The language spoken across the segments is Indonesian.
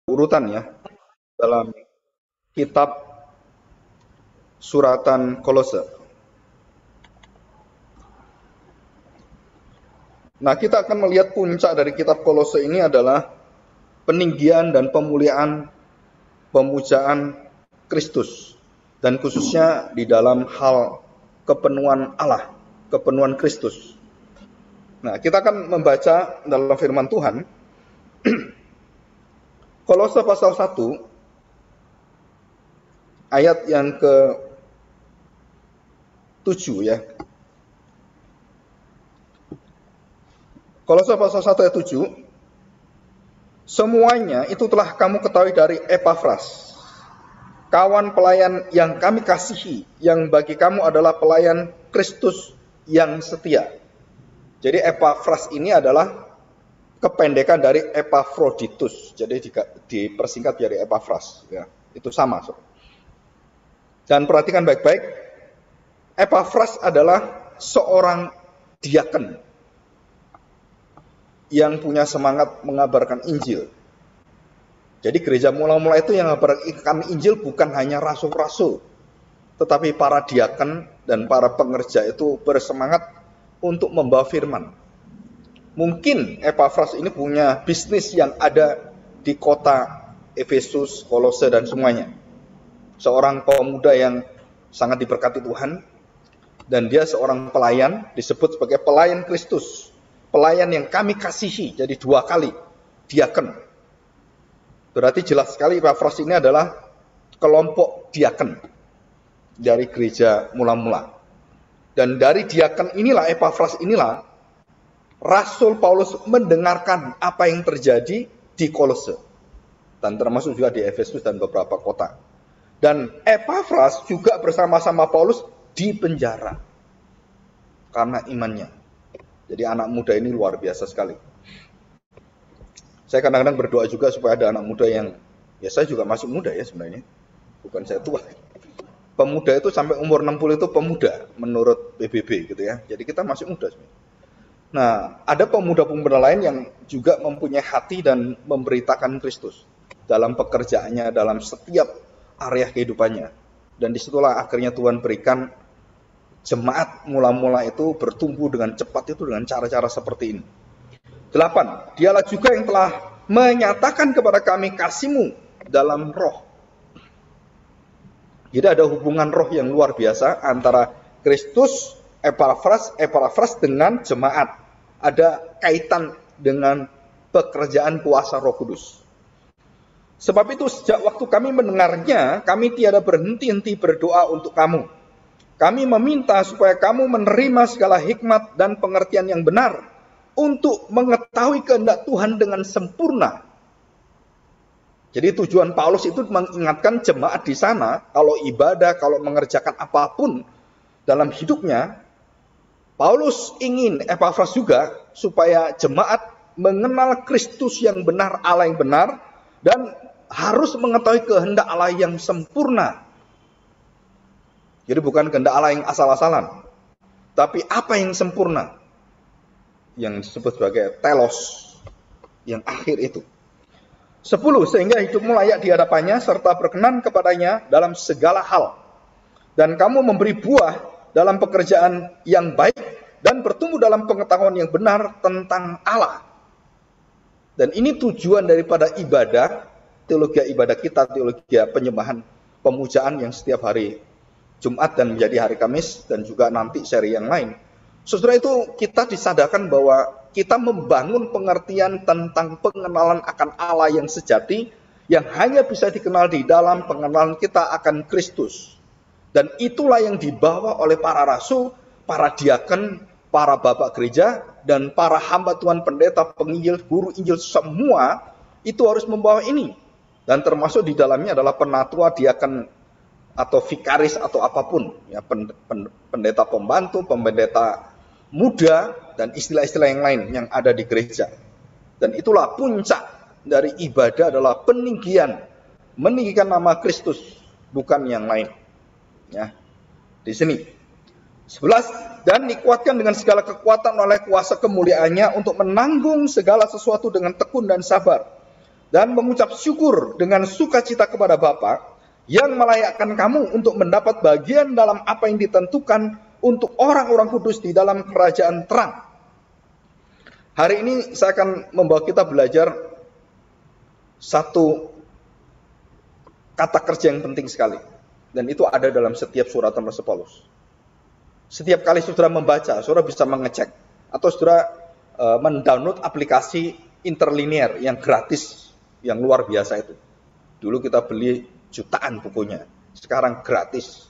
urutannya dalam kitab suratan Kolose. Nah, kita akan melihat puncak dari kitab Kolose ini adalah peninggian dan pemuliaan pemujaan Kristus, dan khususnya di dalam hal kepenuhan Allah, kepenuhan Kristus. Nah, kita akan membaca dalam firman Tuhan Kolose pasal 1 ayat yang ke-7 ya. Kolose pasal 1 ayat 7. Semuanya itu telah kamu ketahui dari Epafras, kawan pelayan yang kami kasihi, yang bagi kamu adalah pelayan Kristus yang setia. Jadi Epafras ini adalah kependekan dari Epafroditus. Jadi dipersingkat dari Epafras. Ya, itu sama. Dan perhatikan baik-baik, Epafras adalah seorang diaken yang punya semangat mengabarkan Injil. Jadi gereja mula-mula itu yang mengabarkan Injil bukan hanya rasul-rasul, tetapi para diaken dan para pengerja itu bersemangat untuk membawa firman. Mungkin Epafras ini punya bisnis yang ada di kota Efesus, Kolose, dan semuanya. Seorang pemuda yang sangat diberkati Tuhan, dan dia seorang pelayan, disebut sebagai pelayan Kristus. Pelayan yang kami kasihi, jadi 2 kali, diaken. Berarti jelas sekali Epafras ini adalah kelompok diaken dari gereja mula-mula. Dan dari diaken inilah, Epafras inilah, Rasul Paulus mendengarkan apa yang terjadi di Kolose, dan termasuk juga di Efesus dan beberapa kota. Dan Epafras juga bersama-sama Paulus di penjara karena imannya. Jadi anak muda ini luar biasa sekali. Saya kadang-kadang berdoa juga supaya ada anak muda yang, ya saya juga masih muda ya sebenarnya, bukan saya tua. Pemuda itu sampai umur 60 itu pemuda menurut PBB gitu ya. Jadi kita masih muda sebenarnya. Nah, ada pemuda-pemuda lain yang juga mempunyai hati dan memberitakan Kristus dalam pekerjaannya, dalam setiap area kehidupannya. Dan disitulah akhirnya Tuhan berikan jemaat mula-mula itu bertumbuh dengan cepat itu dengan cara-cara seperti ini. 8. Dialah juga yang telah menyatakan kepada kami kasih-Mu dalam roh. Jadi ada hubungan roh yang luar biasa antara Kristus, Epafras dengan jemaat. Ada kaitan dengan pekerjaan kuasa Roh Kudus. Sebab itu sejak waktu kami mendengarnya, kami tiada berhenti-henti berdoa untuk kamu. Kami meminta supaya kamu menerima segala hikmat dan pengertian yang benar untuk mengetahui kehendak Tuhan dengan sempurna. Jadi tujuan Paulus itu mengingatkan jemaat di sana, kalau ibadah, kalau mengerjakan apapun dalam hidupnya, Paulus ingin Epafras juga supaya jemaat mengenal Kristus yang benar, Allah yang benar, dan harus mengetahui kehendak Allah yang sempurna. Jadi bukan kehendak Allah yang asal-asalan, tapi apa yang sempurna, yang disebut sebagai telos, yang akhir itu. 10. Sehingga hidupmu layak di hadapannya, serta berkenan kepadanya dalam segala hal. Dan kamu memberi buah dalam pekerjaan yang baik, dan bertumbuh dalam pengetahuan yang benar tentang Allah. Dan ini tujuan daripada ibadah, teologi ibadah kita, teologi penyembahan, pemujaan yang setiap hari Jumat dan menjadi hari Kamis, dan juga nanti seri yang lain. Setelah itu kita disadarkan bahwa kita membangun pengertian tentang pengenalan akan Allah yang sejati, yang hanya bisa dikenal di dalam pengenalan kita akan Kristus. Dan itulah yang dibawa oleh para rasul, para diaken, para bapak gereja, dan para hamba Tuhan, pendeta, penginjil, guru Injil, semua itu harus membawa ini. Dan termasuk di dalamnya adalah penatua, diaken, atau vikaris, atau apapun. Ya, pendeta pembantu, pendeta muda, dan istilah-istilah yang lain yang ada di gereja. Dan itulah puncak dari ibadah adalah peninggian, meninggikan nama Kristus, bukan yang lain. Ya, di sini 11. Dan dikuatkan dengan segala kekuatan oleh kuasa kemuliaannya untuk menanggung segala sesuatu dengan tekun dan sabar. dan mengucap syukur dengan sukacita kepada Bapa yang melayakkan kamu untuk mendapat bagian dalam apa yang ditentukan untuk orang-orang kudus di dalam kerajaan terang. Hari ini saya akan membawa kita belajar satu kata kerja yang penting sekali. Dan itu ada dalam setiap suratan Rasul Paulus. Setiap kali saudara membaca, saudara bisa mengecek. Atau saudara mendownload aplikasi interlinear yang gratis, yang luar biasa itu. Dulu kita beli jutaan bukunya, sekarang gratis.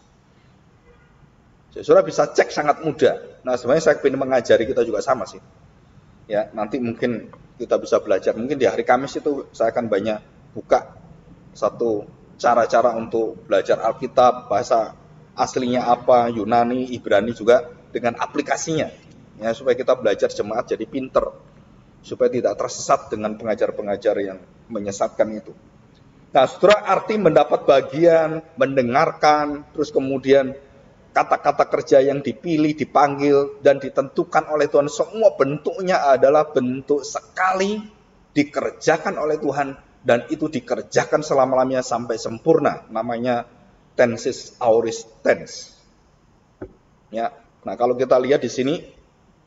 Saudara bisa cek sangat mudah. Nah sebenarnya saya ingin mengajari kita juga sama sih. Ya, nanti mungkin kita bisa belajar. Mungkin di hari Kamis itu saya akan banyak buka satu cara-cara untuk belajar Alkitab, bahasa aslinya apa, Yunani, Ibrani juga dengan aplikasinya. Ya, supaya kita belajar jemaat jadi pinter. Supaya tidak tersesat dengan pengajar-pengajar yang menyesatkan itu. Nah, saudara, arti mendapat bagian, mendengarkan, terus kemudian kata-kata kerja yang dipilih, dipanggil, dan ditentukan oleh Tuhan, semua bentuknya adalah bentuk sekali dikerjakan oleh Tuhan, dan itu dikerjakan selama-lamanya sampai sempurna. Namanya tensis aorist tense. Ya, nah kalau kita lihat di sini,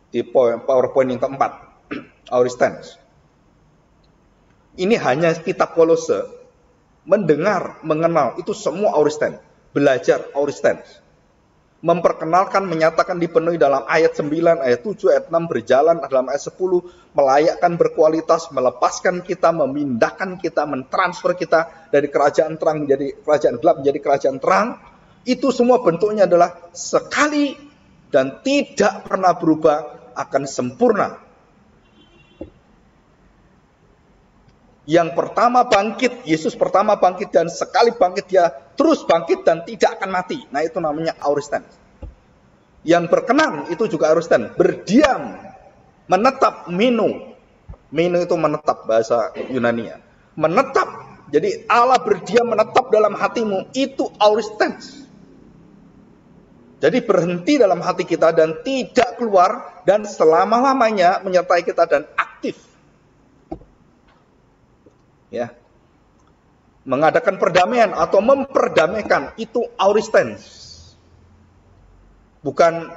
di PowerPoint yang keempat, aorist tense. Ini hanya kitab Kolose. Mendengar, mengenal, itu semua aorist tense. Belajar aorist tense. Memperkenalkan, menyatakan, dipenuhi dalam ayat 9, ayat 7, ayat 6, berjalan dalam ayat 10, melayakkan, berkualitas, melepaskan kita, memindahkan kita, mentransfer kita dari kerajaan terang menjadi kerajaan gelap, menjadi kerajaan terang. Itu semua bentuknya adalah sekali dan tidak pernah berubah, akan sempurna. Yang pertama bangkit, Yesus pertama bangkit dan sekali bangkit dia terus bangkit dan tidak akan mati. Nah itu namanya aorist tense. Yang berkenan itu juga aorist tense. Berdiam, menetap, meno. Meno itu menetap bahasa Yunani-nya. Menetap. Jadi Allah berdiam menetap dalam hatimu, itu aorist tense. Jadi berhenti dalam hati kita dan tidak keluar dan selama-lamanya menyertai kita dan aktif. Ya, mengadakan perdamaian atau memperdamaikan itu aorist tense. Bukan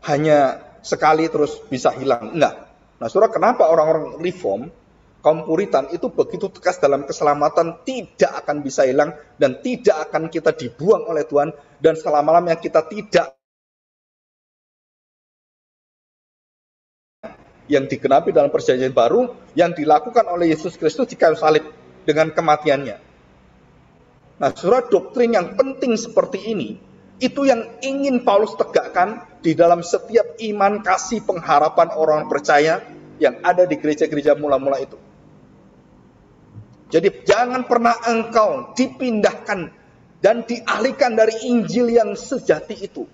hanya sekali terus bisa hilang, enggak. Nah, saudara, kenapa orang-orang reform, kaum Puritan itu begitu tegas dalam keselamatan, tidak akan bisa hilang dan tidak akan kita dibuang oleh Tuhan dan selama-lamanya kita tidak yang digenapi dalam perjanjian baru yang dilakukan oleh Yesus Kristus di kayu salib dengan kematiannya. Nah, saudara, doktrin yang penting seperti ini itu yang ingin Paulus tegakkan di dalam setiap iman, kasih, pengharapan orang percaya yang ada di gereja-gereja mula-mula itu. Jadi jangan pernah engkau dipindahkan dan dialihkan dari Injil yang sejati itu.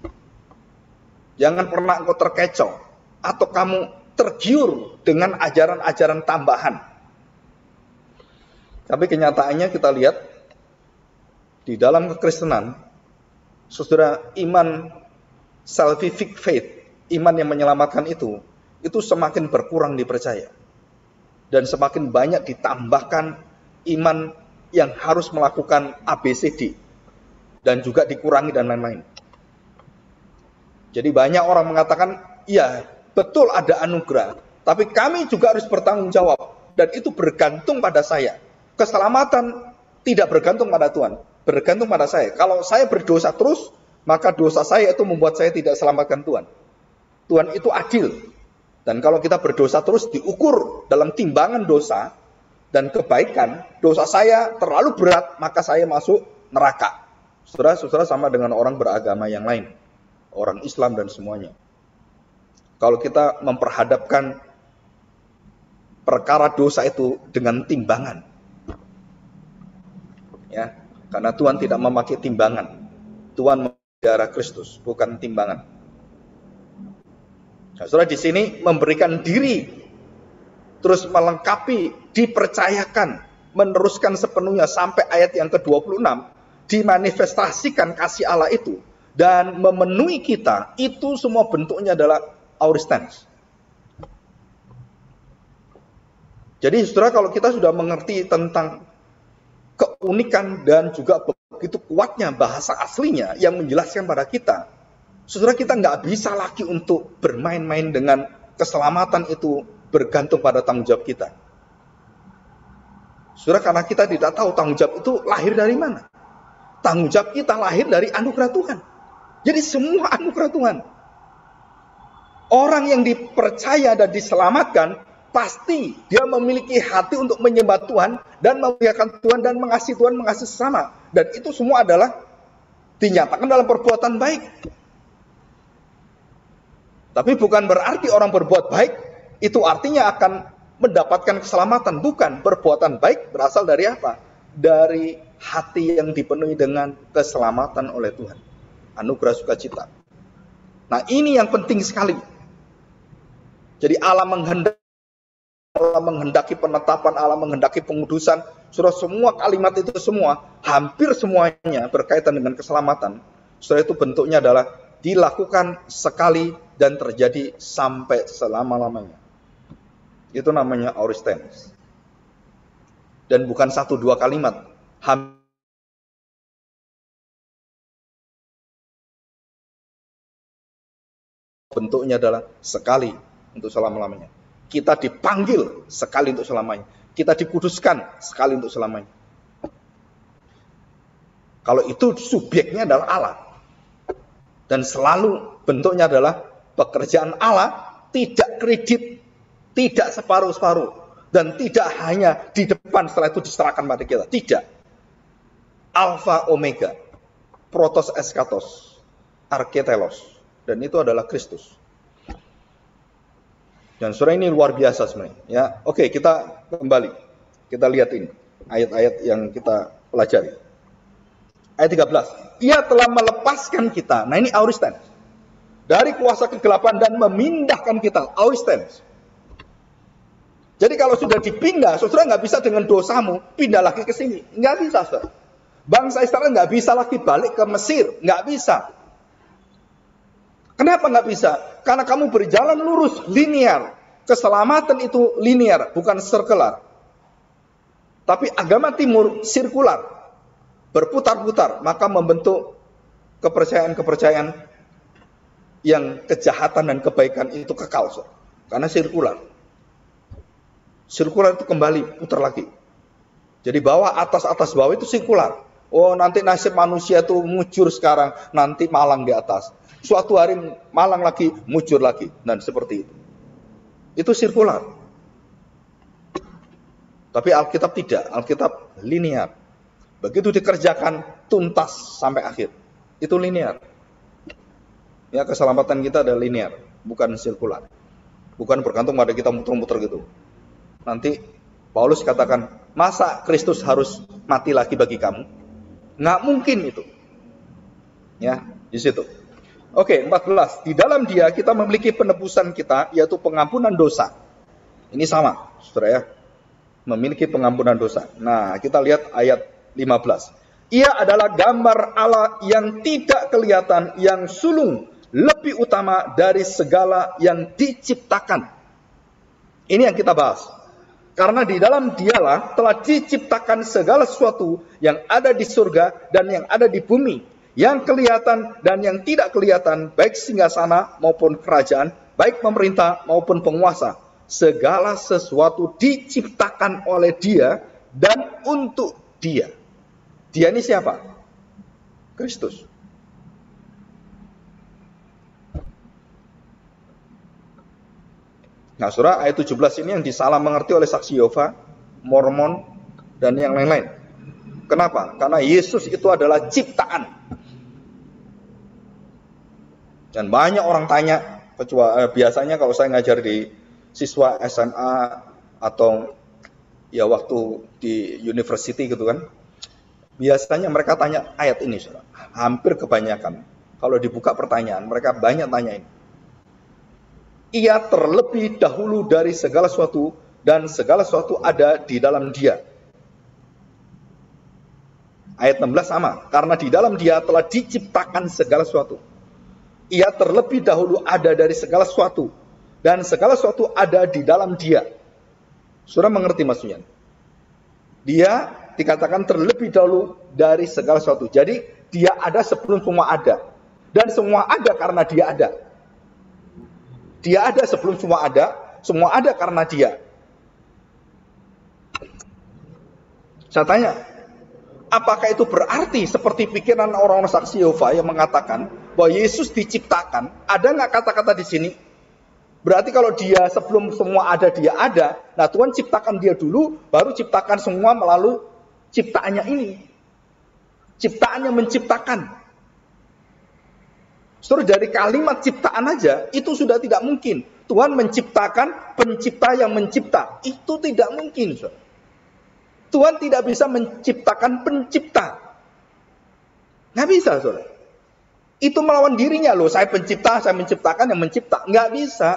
Jangan pernah engkau terkecoh atau kamu tergiur dengan ajaran-ajaran tambahan. Tapi kenyataannya kita lihat di dalam kekristenan, saudara, iman salvific faith, iman yang menyelamatkan itu semakin berkurang dipercaya. Dan semakin banyak ditambahkan iman yang harus melakukan ABCD. Dan juga dikurangi dan lain-lain. Jadi banyak orang mengatakan, iya, betul ada anugerah, tapi kami juga harus bertanggung jawab. Dan itu bergantung pada saya. Keselamatan tidak bergantung pada Tuhan, bergantung pada saya. Kalau saya berdosa terus, maka dosa saya itu membuat saya tidak selamatkan Tuhan. Tuhan itu adil. Dan kalau kita berdosa terus diukur dalam timbangan dosa dan kebaikan, dosa saya terlalu berat, maka saya masuk neraka. Saudara-saudara, sama dengan orang beragama yang lain, orang Islam dan semuanya. Kalau kita memperhadapkan perkara dosa itu dengan timbangan, ya, karena Tuhan tidak memakai timbangan, Tuhan memakai darah Kristus, bukan timbangan. Nah, saudara, di sini memberikan diri, terus melengkapi, dipercayakan, meneruskan sepenuhnya sampai ayat yang ke-26, dimanifestasikan kasih Allah itu dan memenuhi kita, itu semua bentuknya adalah aorist tense. Jadi saudara, kalau kita sudah mengerti tentang keunikan dan juga begitu kuatnya bahasa aslinya yang menjelaskan pada kita, saudara, kita nggak bisa lagi untuk bermain-main dengan keselamatan itu bergantung pada tanggung jawab kita. Saudara, karena kita tidak tahu tanggung jawab itu lahir dari mana. Tanggung jawab kita lahir dari anugerah Tuhan. Jadi semua anugerah Tuhan. Orang yang dipercaya dan diselamatkan, pasti dia memiliki hati untuk menyembah Tuhan dan memuliakan Tuhan dan mengasihi Tuhan, mengasihi sesama. Dan itu semua adalah dinyatakan dalam perbuatan baik. Tapi bukan berarti orang berbuat baik itu artinya akan mendapatkan keselamatan. Bukan. Perbuatan baik berasal dari apa? Dari hati yang dipenuhi dengan keselamatan oleh Tuhan. Anugerah sukacita. Nah, ini yang penting sekali. Jadi Allah menghendaki penetapan, Allah menghendaki pengudusan. Saudara, semua kalimat itu semua, hampir semuanya berkaitan dengan keselamatan. Saudara, itu bentuknya adalah dilakukan sekali dan terjadi sampai selama-lamanya. Itu namanya aoristens. Dan bukan 1-2 kalimat. Bentuknya adalah sekali untuk selama-lamanya. Kita dipanggil sekali untuk selamanya. Kita dikuduskan sekali untuk selamanya. Kalau itu subjeknya adalah Allah. Dan selalu bentuknya adalah pekerjaan Allah, tidak kredit, tidak separuh-separuh. Dan tidak hanya di depan setelah itu diserahkan pada kita. Tidak. Alfa Omega, Protos Eskatos, Arketelos. Dan itu adalah Kristus. Dan surah ini luar biasa sebenarnya. Ya, oke, kita kembali. Kita lihat ini ayat-ayat yang kita pelajari. Ayat 13. Ia telah melepaskan kita. Nah, ini aoristens. Dari kuasa kegelapan dan memindahkan kita. Aoristens. Jadi kalau sudah dipindah, saudara nggak bisa dengan dosamu pindah lagi ke sini. Nggak bisa, saudara. Bangsa Israel nggak bisa lagi balik ke Mesir. Nggak bisa. Kenapa nggak bisa? Karena kamu berjalan lurus, linear. Keselamatan itu linear, bukan sirkular. Tapi agama timur sirkular. Berputar-putar, maka membentuk kepercayaan-kepercayaan yang kejahatan dan kebaikan itu kekal. Karena sirkular. Sirkular itu kembali, putar lagi. Jadi bawah, atas, atas, bawah itu sirkular. Oh, nanti nasib manusia itu mujur sekarang, nanti malang di atas. Suatu hari malang lagi, mujur lagi. Dan seperti itu. Itu sirkular. Tapi Alkitab tidak. Alkitab linear. Begitu dikerjakan, tuntas sampai akhir. Itu linear. Ya, keselamatan kita adalah linear. Bukan sirkular. Bukan bergantung pada kita muter-muter gitu. Nanti Paulus katakan, masa Kristus harus mati lagi bagi kamu? Nggak mungkin itu. Ya, di situ. Oke, 14. Di dalam Dia kita memiliki penebusan kita, yaitu pengampunan dosa. Ini sama, saudara ya. Memiliki pengampunan dosa. Nah, kita lihat ayat 15. Ia adalah gambar Allah yang tidak kelihatan, yang sulung, lebih utama dari segala yang diciptakan. Ini yang kita bahas. Karena di dalam Dialah telah diciptakan segala sesuatu yang ada di surga dan yang ada di bumi, yang kelihatan dan yang tidak kelihatan, baik singgasana maupun kerajaan, baik pemerintah maupun penguasa. Segala sesuatu diciptakan oleh Dia dan untuk Dia. Dia ini siapa? Kristus. Nah, surah ayat 17 ini yang disalah mengerti oleh saksi Yehova, Mormon, dan yang lain-lain. Kenapa? Karena Yesus itu adalah ciptaan. Dan banyak orang tanya, biasanya kalau saya ngajar di siswa SMA atau ya waktu di university gitu kan, biasanya mereka tanya ayat ini, saudara. Hampir kebanyakan. Kalau dibuka pertanyaan, mereka banyak tanyain. Ia terlebih dahulu dari segala sesuatu, dan segala sesuatu ada di dalam Dia. Ayat 16 sama, karena di dalam Dia telah diciptakan segala sesuatu. Ia terlebih dahulu ada dari segala sesuatu, dan segala sesuatu ada di dalam Dia. Saudara mengerti maksudnya? Dia dikatakan terlebih dahulu dari segala sesuatu. Jadi dia ada sebelum semua ada. Dan semua ada karena dia ada. Dia ada sebelum semua ada karena dia. Saya tanya, apakah itu berarti seperti pikiran orang-orang saksi Yehova yang mengatakan bahwa Yesus diciptakan? Ada nggak kata-kata di sini? Berarti kalau dia sebelum semua ada, dia ada. Nah Tuhan ciptakan dia dulu, baru ciptakan semua melalui ciptaannya ini. Ciptaannya menciptakan. Saudara, dari kalimat ciptaan aja, itu sudah tidak mungkin. Tuhan menciptakan pencipta yang mencipta. Itu tidak mungkin, saudara. Tuhan tidak bisa menciptakan pencipta. Nggak bisa, saudara. Itu melawan dirinya loh. Saya pencipta, saya menciptakan yang mencipta. Nggak bisa.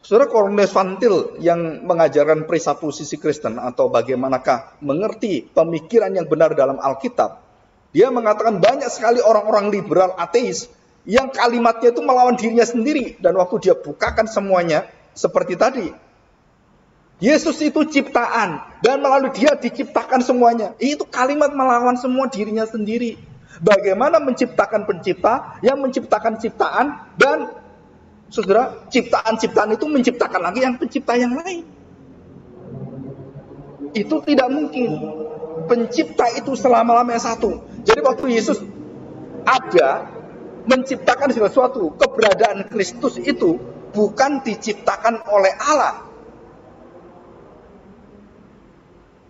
Saudara, Cornelius Van Til yang mengajarkan presupposisi Kristen atau bagaimanakah mengerti pemikiran yang benar dalam Alkitab, dia mengatakan banyak sekali orang-orang liberal ateis yang kalimatnya itu melawan dirinya sendiri. Dan waktu dia bukakan semuanya, seperti tadi, Yesus itu ciptaan dan melalui dia diciptakan semuanya. Itu kalimat melawan semua dirinya sendiri. Bagaimana menciptakan pencipta yang menciptakan ciptaan, dan saudara, ciptaan-ciptaan itu menciptakan lagi yang pencipta yang lain. Itu tidak mungkin. Pencipta itu selama-lamanya satu. Jadi waktu Yesus ada, menciptakan sesuatu, keberadaan Kristus itu bukan diciptakan oleh Allah.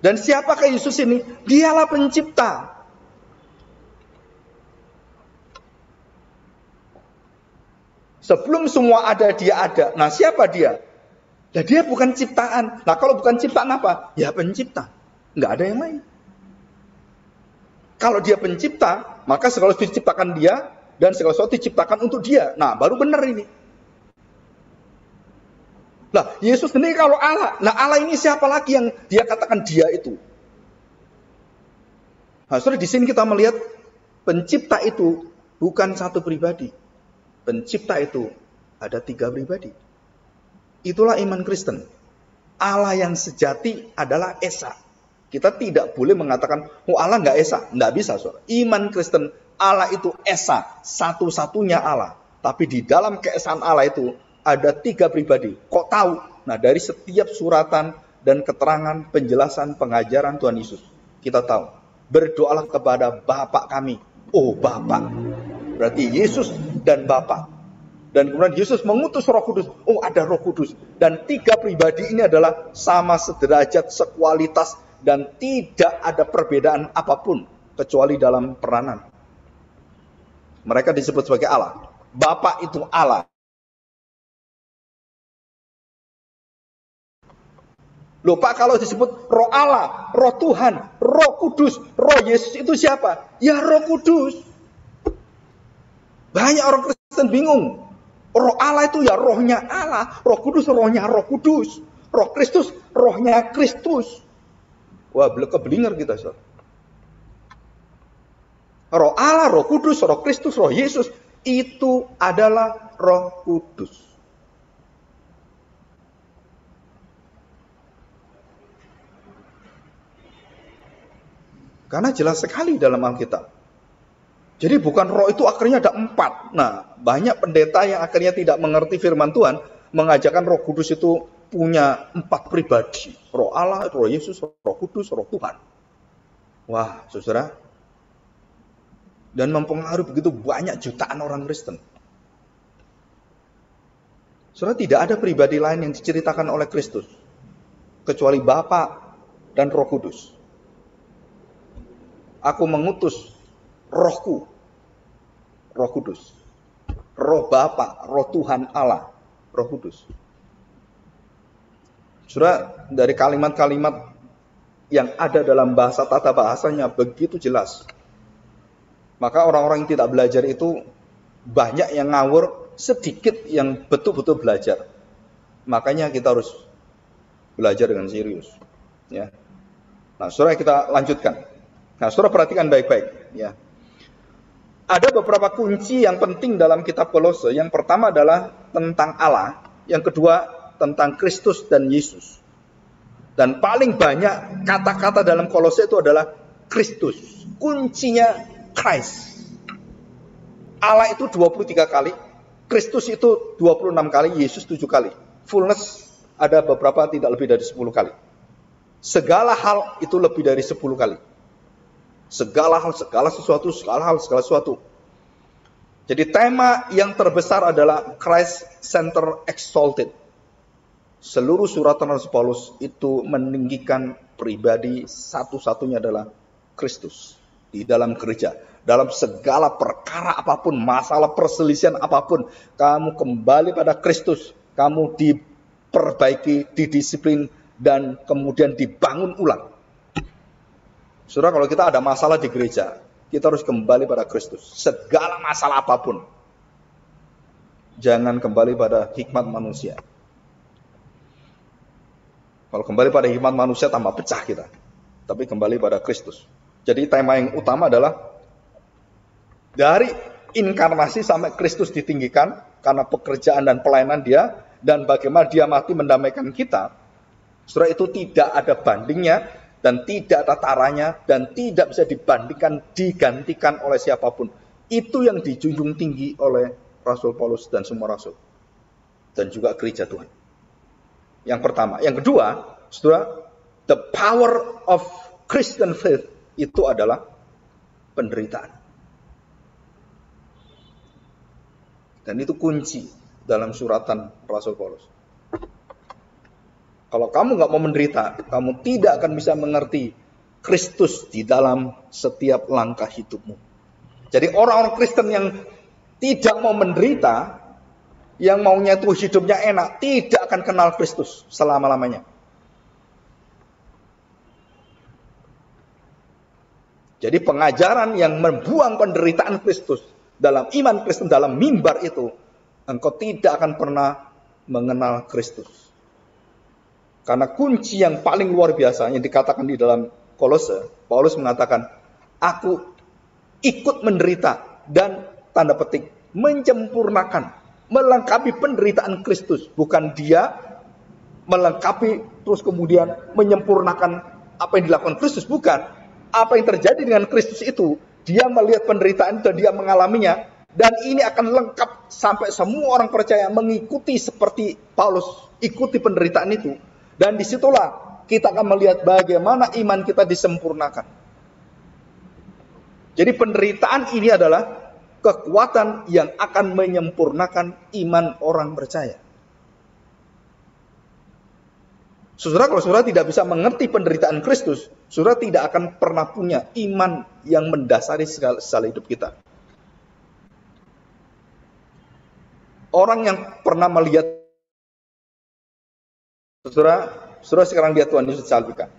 Dan siapakah Yesus ini? Dialah pencipta. Sebelum semua ada, dia ada. Nah, siapa dia? Nah, dia bukan ciptaan. Nah, kalau bukan ciptaan apa? Ya pencipta. Nggak ada yang lain. Kalau dia pencipta, maka segala sesuatu diciptakan dia, dan segala sesuatu diciptakan untuk dia. Nah, baru benar ini. Nah, Yesus sendiri kalau Allah. Nah, Allah ini siapa lagi yang dia katakan dia itu? Nah, saudara, di sini kita melihat pencipta itu bukan satu pribadi. Pencipta itu ada 3 pribadi. Itulah iman Kristen. Allah yang sejati adalah Esa. Kita tidak boleh mengatakan, oh Allah nggak Esa. Nggak bisa, saudara. Iman Kristen, Allah itu Esa. Satu-satunya Allah. Tapi di dalam keesaan Allah itu ada 3 pribadi. Kok tahu? Nah, dari setiap suratan dan keterangan, penjelasan, pengajaran Tuhan Yesus, kita tahu. Berdoalah kepada Bapa kami. Oh, Bapa. Berarti Yesus dan Bapa. Dan kemudian Yesus mengutus Roh Kudus. Oh, ada Roh Kudus. Dan 3 pribadi ini adalah sama sederajat, sekualitas, dan tidak ada perbedaan apapun kecuali dalam peranan. Mereka disebut sebagai Allah. Bapa itu Allah. Loh Pak, kalau disebut Roh Allah, Roh Tuhan, Roh Kudus, Roh Yesus itu siapa? Ya Roh Kudus. Banyak orang Kristen bingung. Roh Allah itu ya rohnya Allah. Roh Kudus rohnya Roh Kudus. Roh Kristus rohnya Kristus. Wah, keblinger kita, saudara. Roh Allah, Roh Kudus, Roh Kristus, Roh Yesus itu adalah Roh Kudus. Karena jelas sekali dalam Alkitab. Jadi bukan roh itu akhirnya ada 4. Nah, banyak pendeta yang akhirnya tidak mengerti firman Tuhan, mengajarkan Roh Kudus itu punya 4 pribadi. Roh Allah, Roh Yesus, Roh Kudus, Roh Tuhan. Wah, saudara. Dan mempengaruhi begitu banyak jutaan orang Kristen. Saudara, tidak ada pribadi lain yang diceritakan oleh Kristus kecuali Bapa dan Roh Kudus. Aku mengutus Rohku, Roh Kudus, Roh Bapa, Roh Tuhan Allah, Roh Kudus. Saudara, dari kalimat-kalimat yang ada dalam bahasa tata bahasanya begitu jelas. Maka orang-orang yang tidak belajar itu banyak yang ngawur, sedikit yang betul-betul belajar. Makanya kita harus belajar dengan serius. Ya. Nah, saudara, kita lanjutkan. Nah, saudara perhatikan baik-baik. Ya. Ada beberapa kunci yang penting dalam kitab Kolose. Yang pertama adalah tentang Allah. Yang kedua tentang Kristus dan Yesus. Dan paling banyak kata-kata dalam Kolose itu adalah Kristus. Kuncinya Christ. Allah itu 23 kali, Kristus itu 26 kali, Yesus 7 kali. Fullness ada beberapa tidak lebih dari 10 kali. Segala hal itu lebih dari 10 kali. Segala hal, segala sesuatu, segala hal, segala sesuatu. Jadi tema yang terbesar adalah Christ Center Exalted. Seluruh suratan Rasul Paulus itu meninggikan pribadi satu-satunya adalah Kristus di dalam gereja. Dalam segala perkara apapun, masalah perselisihan apapun, kamu kembali pada Kristus. Kamu diperbaiki, didisiplin, dan kemudian dibangun ulang. Saudara, kalau kita ada masalah di gereja, kita harus kembali pada Kristus. Segala masalah apapun. Jangan kembali pada hikmat manusia. Kalau kembali pada hikmat manusia tambah pecah kita. Tapi kembali pada Kristus. Jadi tema yang utama adalah dari inkarnasi sampai Kristus ditinggikan karena pekerjaan dan pelayanan dia dan bagaimana dia mati mendamaikan kita. Saudara, itu tidak ada bandingnya dan tidak ada taranya dan tidak bisa dibandingkan, digantikan oleh siapapun. Itu yang dijunjung tinggi oleh Rasul Paulus dan semua rasul. Dan juga gereja Tuhan. Yang pertama. Yang kedua, saudara, the power of Christian faith itu adalah penderitaan. Dan itu kunci dalam suratan Rasul Paulus. Kalau kamu nggak mau menderita, kamu tidak akan bisa mengerti Kristus di dalam setiap langkah hidupmu. Jadi orang-orang Kristen yang tidak mau menderita, yang maunya itu hidupnya enak, tidak akan kenal Kristus selama-lamanya. Jadi pengajaran yang membuang penderitaan Kristus dalam iman Kristen, dalam mimbar itu, engkau tidak akan pernah mengenal Kristus. Karena kunci yang paling luar biasa yang dikatakan di dalam Kolose, Paulus mengatakan, aku ikut menderita dan tanda petik menyempurnakan, melengkapi penderitaan Kristus. Bukan dia melengkapi terus kemudian menyempurnakan apa yang dilakukan Kristus, bukan. Apa yang terjadi dengan Kristus itu, dia melihat penderitaan itu dan dia mengalaminya, dan ini akan lengkap sampai semua orang percaya mengikuti seperti Paulus ikuti penderitaan itu. Dan disitulah kita akan melihat bagaimana iman kita disempurnakan. Jadi penderitaan ini adalah kekuatan yang akan menyempurnakan iman orang percaya. Saudara, kalau saudara tidak bisa mengerti penderitaan Kristus, saudara tidak akan pernah punya iman yang mendasari segala hidup kita. Orang yang pernah melihat, saudara sekarang lihat Tuhan Yesus disalibkan.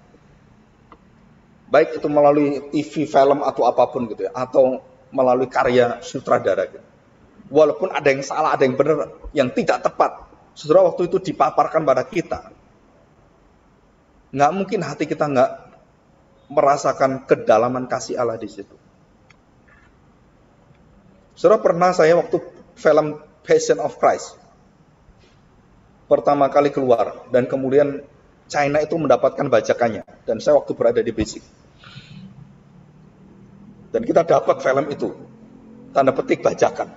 Baik itu melalui TV, film atau apapun gitu ya, atau melalui karya sutradara gitu. Walaupun ada yang salah, ada yang benar, yang tidak tepat, saudara, waktu itu dipaparkan pada kita. Nggak mungkin hati kita nggak merasakan kedalaman kasih Allah di situ. Saudara, pernah saya waktu film Passion of Christ pertama kali keluar dan kemudian China itu mendapatkan bajakannya dan saya waktu berada di Beijing dan kita dapat film itu tanda petik bajakan.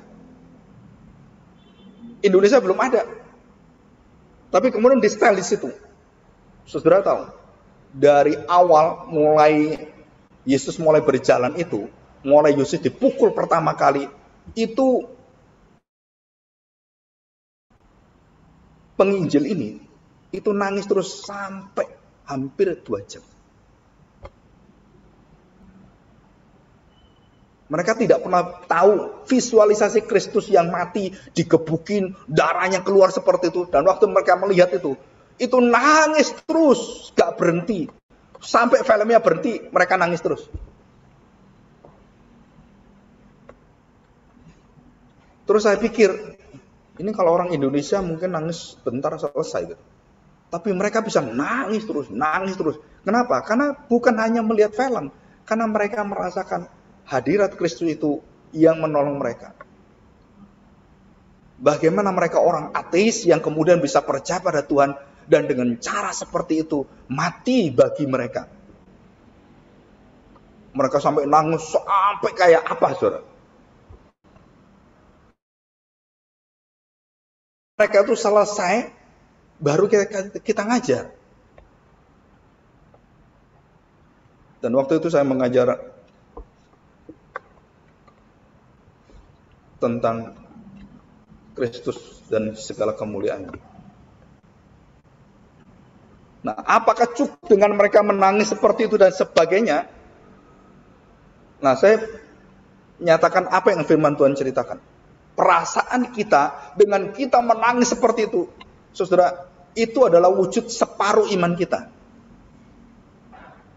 Indonesia belum ada, tapi kemudian di setel di situ. Saudara tahu, dari awal mulai Yesus mulai berjalan itu, mulai Yesus dipukul pertama kali, itu penginjil ini, itu nangis terus sampai hampir 2 jam. Mereka tidak pernah tahu visualisasi Kristus yang mati, digebukin, darahnya keluar seperti itu. Dan waktu mereka melihat itu nangis terus, gak berhenti. Sampai filmnya berhenti, mereka nangis terus. Terus saya pikir, ini kalau orang Indonesia mungkin nangis bentar selesai gitu. Tapi mereka bisa nangis terus, nangis terus. Kenapa? Karena bukan hanya melihat film, karena mereka merasakan hadirat Kristus itu yang menolong mereka. Bagaimana mereka orang ateis yang kemudian bisa percaya pada Tuhan, dan dengan cara seperti itu mati bagi mereka. Mereka sampai nangis sampai kayak apa, saudara? Mereka itu selesai, baru kita ngajar. Dan waktu itu saya mengajar tentang Kristus dan segala kemuliaannya. Nah, apakah cukup dengan mereka menangis seperti itu dan sebagainya? Nah, saya nyatakan apa yang firman Tuhan ceritakan. Perasaan kita dengan kita menangis seperti itu, saudara, itu adalah wujud separuh iman kita.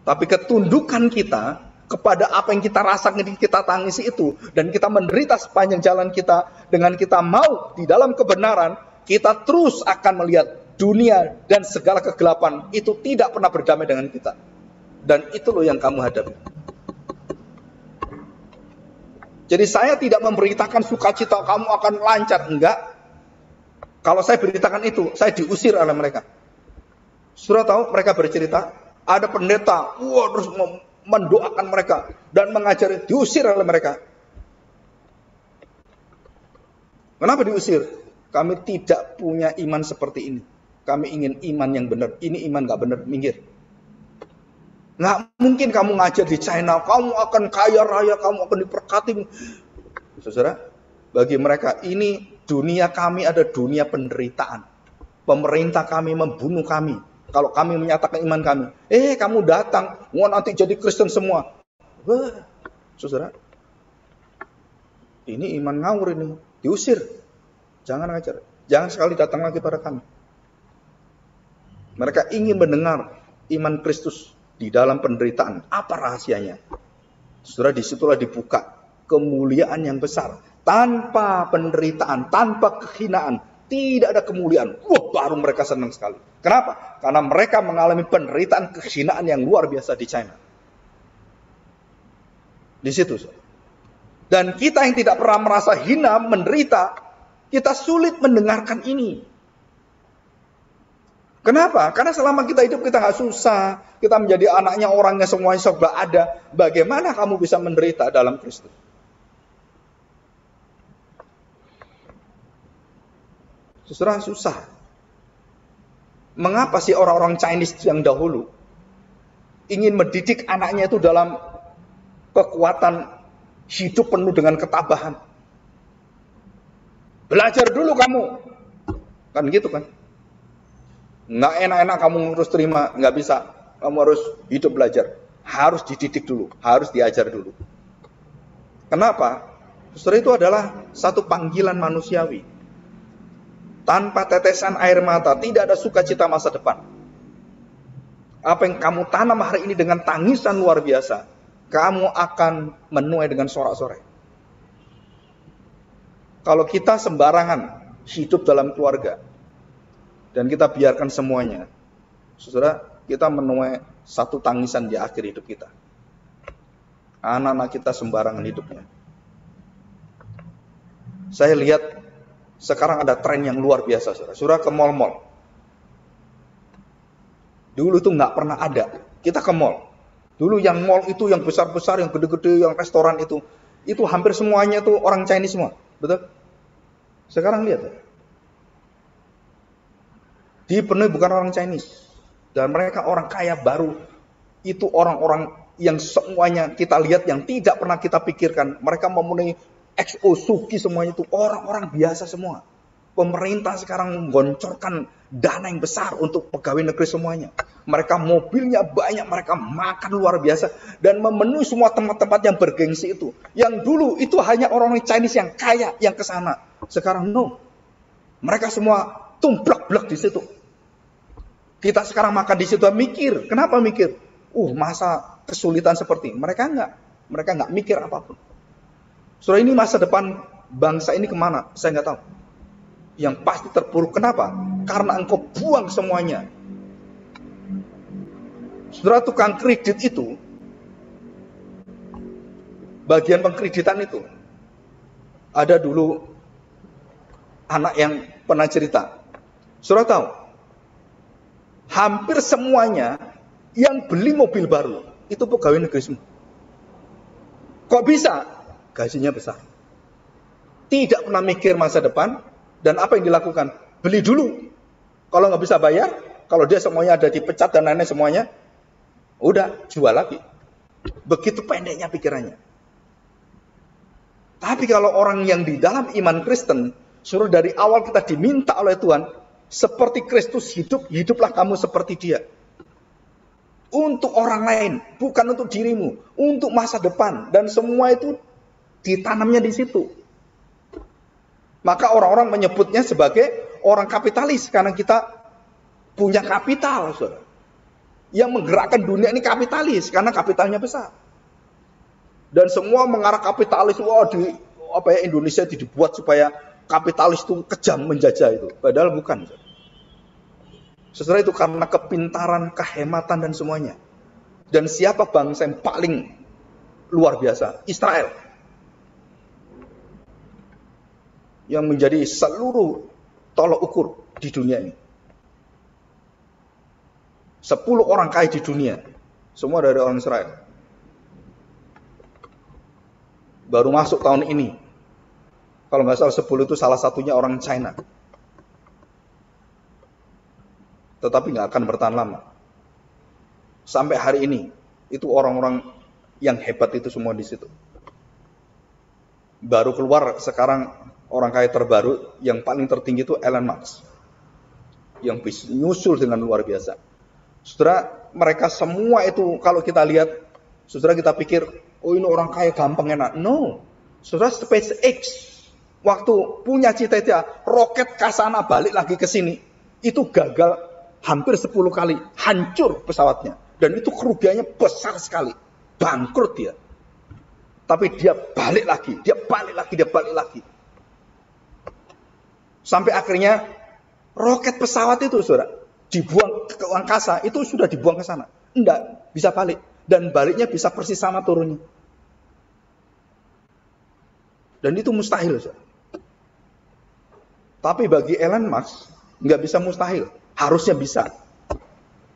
Tapi ketundukan kita kepada apa yang kita rasakan, kita tangisi itu, dan kita menderita sepanjang jalan kita, dengan kita mau di dalam kebenaran, kita terus akan melihat dunia dan segala kegelapan itu tidak pernah berdamai dengan kita. Dan itu loh yang kamu hadapi. Jadi saya tidak memberitakan sukacita kamu akan lancar, enggak. Kalau saya beritakan itu, saya diusir oleh mereka. Saudara tahu mereka bercerita, ada pendeta, terus mendoakan mereka dan mengajari, diusir oleh mereka. Kenapa diusir? Kami tidak punya iman seperti ini. Kami ingin iman yang benar. Ini iman gak benar, minggir. Nggak mungkin kamu ngajar di China, kamu akan kaya raya, kamu akan diberkati. Saudara, bagi mereka ini dunia kami ada dunia penderitaan. Pemerintah kami membunuh kami. Kalau kami menyatakan iman kami, kamu datang, mau nanti jadi Kristen semua. Wah, saudara, ini iman ngawur ini, diusir. Jangan ngajar, jangan sekali datang lagi pada kami. Mereka ingin mendengar iman Kristus di dalam penderitaan. Apa rahasianya? Saudara, disitulah dibuka kemuliaan yang besar. Tanpa penderitaan, tanpa kehinaan, tidak ada kemuliaan. Baru mereka senang sekali. Kenapa? Karena mereka mengalami penderitaan, kehinaan yang luar biasa di China. Di situ. Dan kita yang tidak pernah merasa hina, menderita, kita sulit mendengarkan ini. Kenapa? Karena selama kita hidup kita nggak susah. Kita menjadi anaknya orangnya semuanya serba ada. Bagaimana kamu bisa menderita dalam Kristus? Susah. Mengapa sih orang-orang Chinese yang dahulu ingin mendidik anaknya itu dalam kekuatan hidup penuh dengan ketabahan? Belajar dulu kamu. Kan gitu kan? Nggak enak-enak kamu ngurus terima, nggak bisa. Kamu harus hidup belajar. Harus dididik dulu, harus diajar dulu. Kenapa? Saudara, itu adalah satu panggilan manusiawi. Tanpa tetesan air mata, tidak ada sukacita masa depan. Apa yang kamu tanam hari ini dengan tangisan luar biasa, kamu akan menuai dengan sorak-sorai. Kalau kita sembarangan hidup dalam keluarga, dan kita biarkan semuanya, saudara, kita menuai satu tangisan di akhir hidup kita. Anak-anak kita sembarangan hidupnya. Saya lihat sekarang ada tren yang luar biasa, saudara. Saudara ke mall-mall. Dulu itu nggak pernah ada. Kita ke mall. Dulu yang mall itu yang besar-besar, yang gede-gede, yang restoran itu hampir semuanya tuh orang Chinese semua, betul? Sekarang lihat, dipenuhi bukan orang Chinese. Dan mereka orang kaya baru. Itu orang-orang yang semuanya kita lihat yang tidak pernah kita pikirkan. Mereka memenuhi XO, Suki, semuanya itu orang-orang biasa semua. Pemerintah sekarang menggoncorkan dana yang besar untuk pegawai negeri semuanya. Mereka mobilnya banyak, mereka makan luar biasa. Dan memenuhi semua tempat-tempat yang bergengsi itu. Yang dulu itu hanya orang-orang Chinese yang kaya yang kesana. Sekarang no. Mereka semua tumplak-blak di situ. Kita sekarang makan di situ mikir. Kenapa mikir? Masa kesulitan seperti ini. Mereka enggak mikir apapun. Saudara, ini masa depan bangsa ini kemana? Saya nggak tahu. Yang pasti terpuruk. Kenapa? Karena engkau buang semuanya. Saudara, tukang kredit itu, bagian pengkreditan itu, ada dulu anak yang pernah cerita. Saudara tahu, hampir semuanya yang beli mobil baru itu pegawai negeri semua. Kok bisa? Gajinya besar. Tidak pernah mikir masa depan, dan apa yang dilakukan? Beli dulu. Kalau nggak bisa bayar, kalau dia semuanya ada dipecat dan lain-lain semuanya, udah jual lagi. Begitu pendeknya pikirannya. Tapi kalau orang yang di dalam iman Kristen, suruh dari awal kita diminta oleh Tuhan, seperti Kristus hidup, hiduplah kamu seperti Dia. Untuk orang lain, bukan untuk dirimu, untuk masa depan, dan semua itu ditanamnya di situ. Maka orang-orang menyebutnya sebagai orang kapitalis, karena kita punya kapital, saudara. Yang menggerakkan dunia ini kapitalis, karena kapitalnya besar. Dan semua mengarah kapitalis. Wah, Indonesia dibuat supaya kapitalis itu kejam menjajah itu. Padahal bukan. Saudara, itu karena kepintaran, kehematan dan semuanya. Dan siapa bangsa yang paling luar biasa? Israel. Yang menjadi seluruh tolok ukur di dunia ini. 10 orang kaya di dunia, semua dari orang Israel. Baru masuk tahun ini. Kalau nggak salah 10 itu salah satunya orang China. Tetapi nggak akan bertahan lama. Sampai hari ini, itu orang-orang yang hebat itu semua di situ. Baru keluar sekarang orang kaya terbaru yang paling tertinggi itu Elon Musk. Yang bisa nyusul dengan luar biasa. Saudara, mereka semua itu kalau kita lihat, saudara kita pikir, oh ini orang kaya gampang enak. No. Saudara, SpaceX waktu punya cita-cita roket ke sana balik lagi ke sini, itu gagal hampir 10 kali, hancur pesawatnya. Dan itu kerugiannya besar sekali. Bangkrut dia. Tapi dia balik lagi, dia balik lagi. Sampai akhirnya roket pesawat itu, saudara, dibuang ke angkasa, itu sudah dibuang ke sana. Enggak, bisa balik. Dan baliknya bisa persis sama turunnya. Dan itu mustahil, saudara. Tapi bagi Elon Musk, nggak bisa mustahil. Harusnya bisa.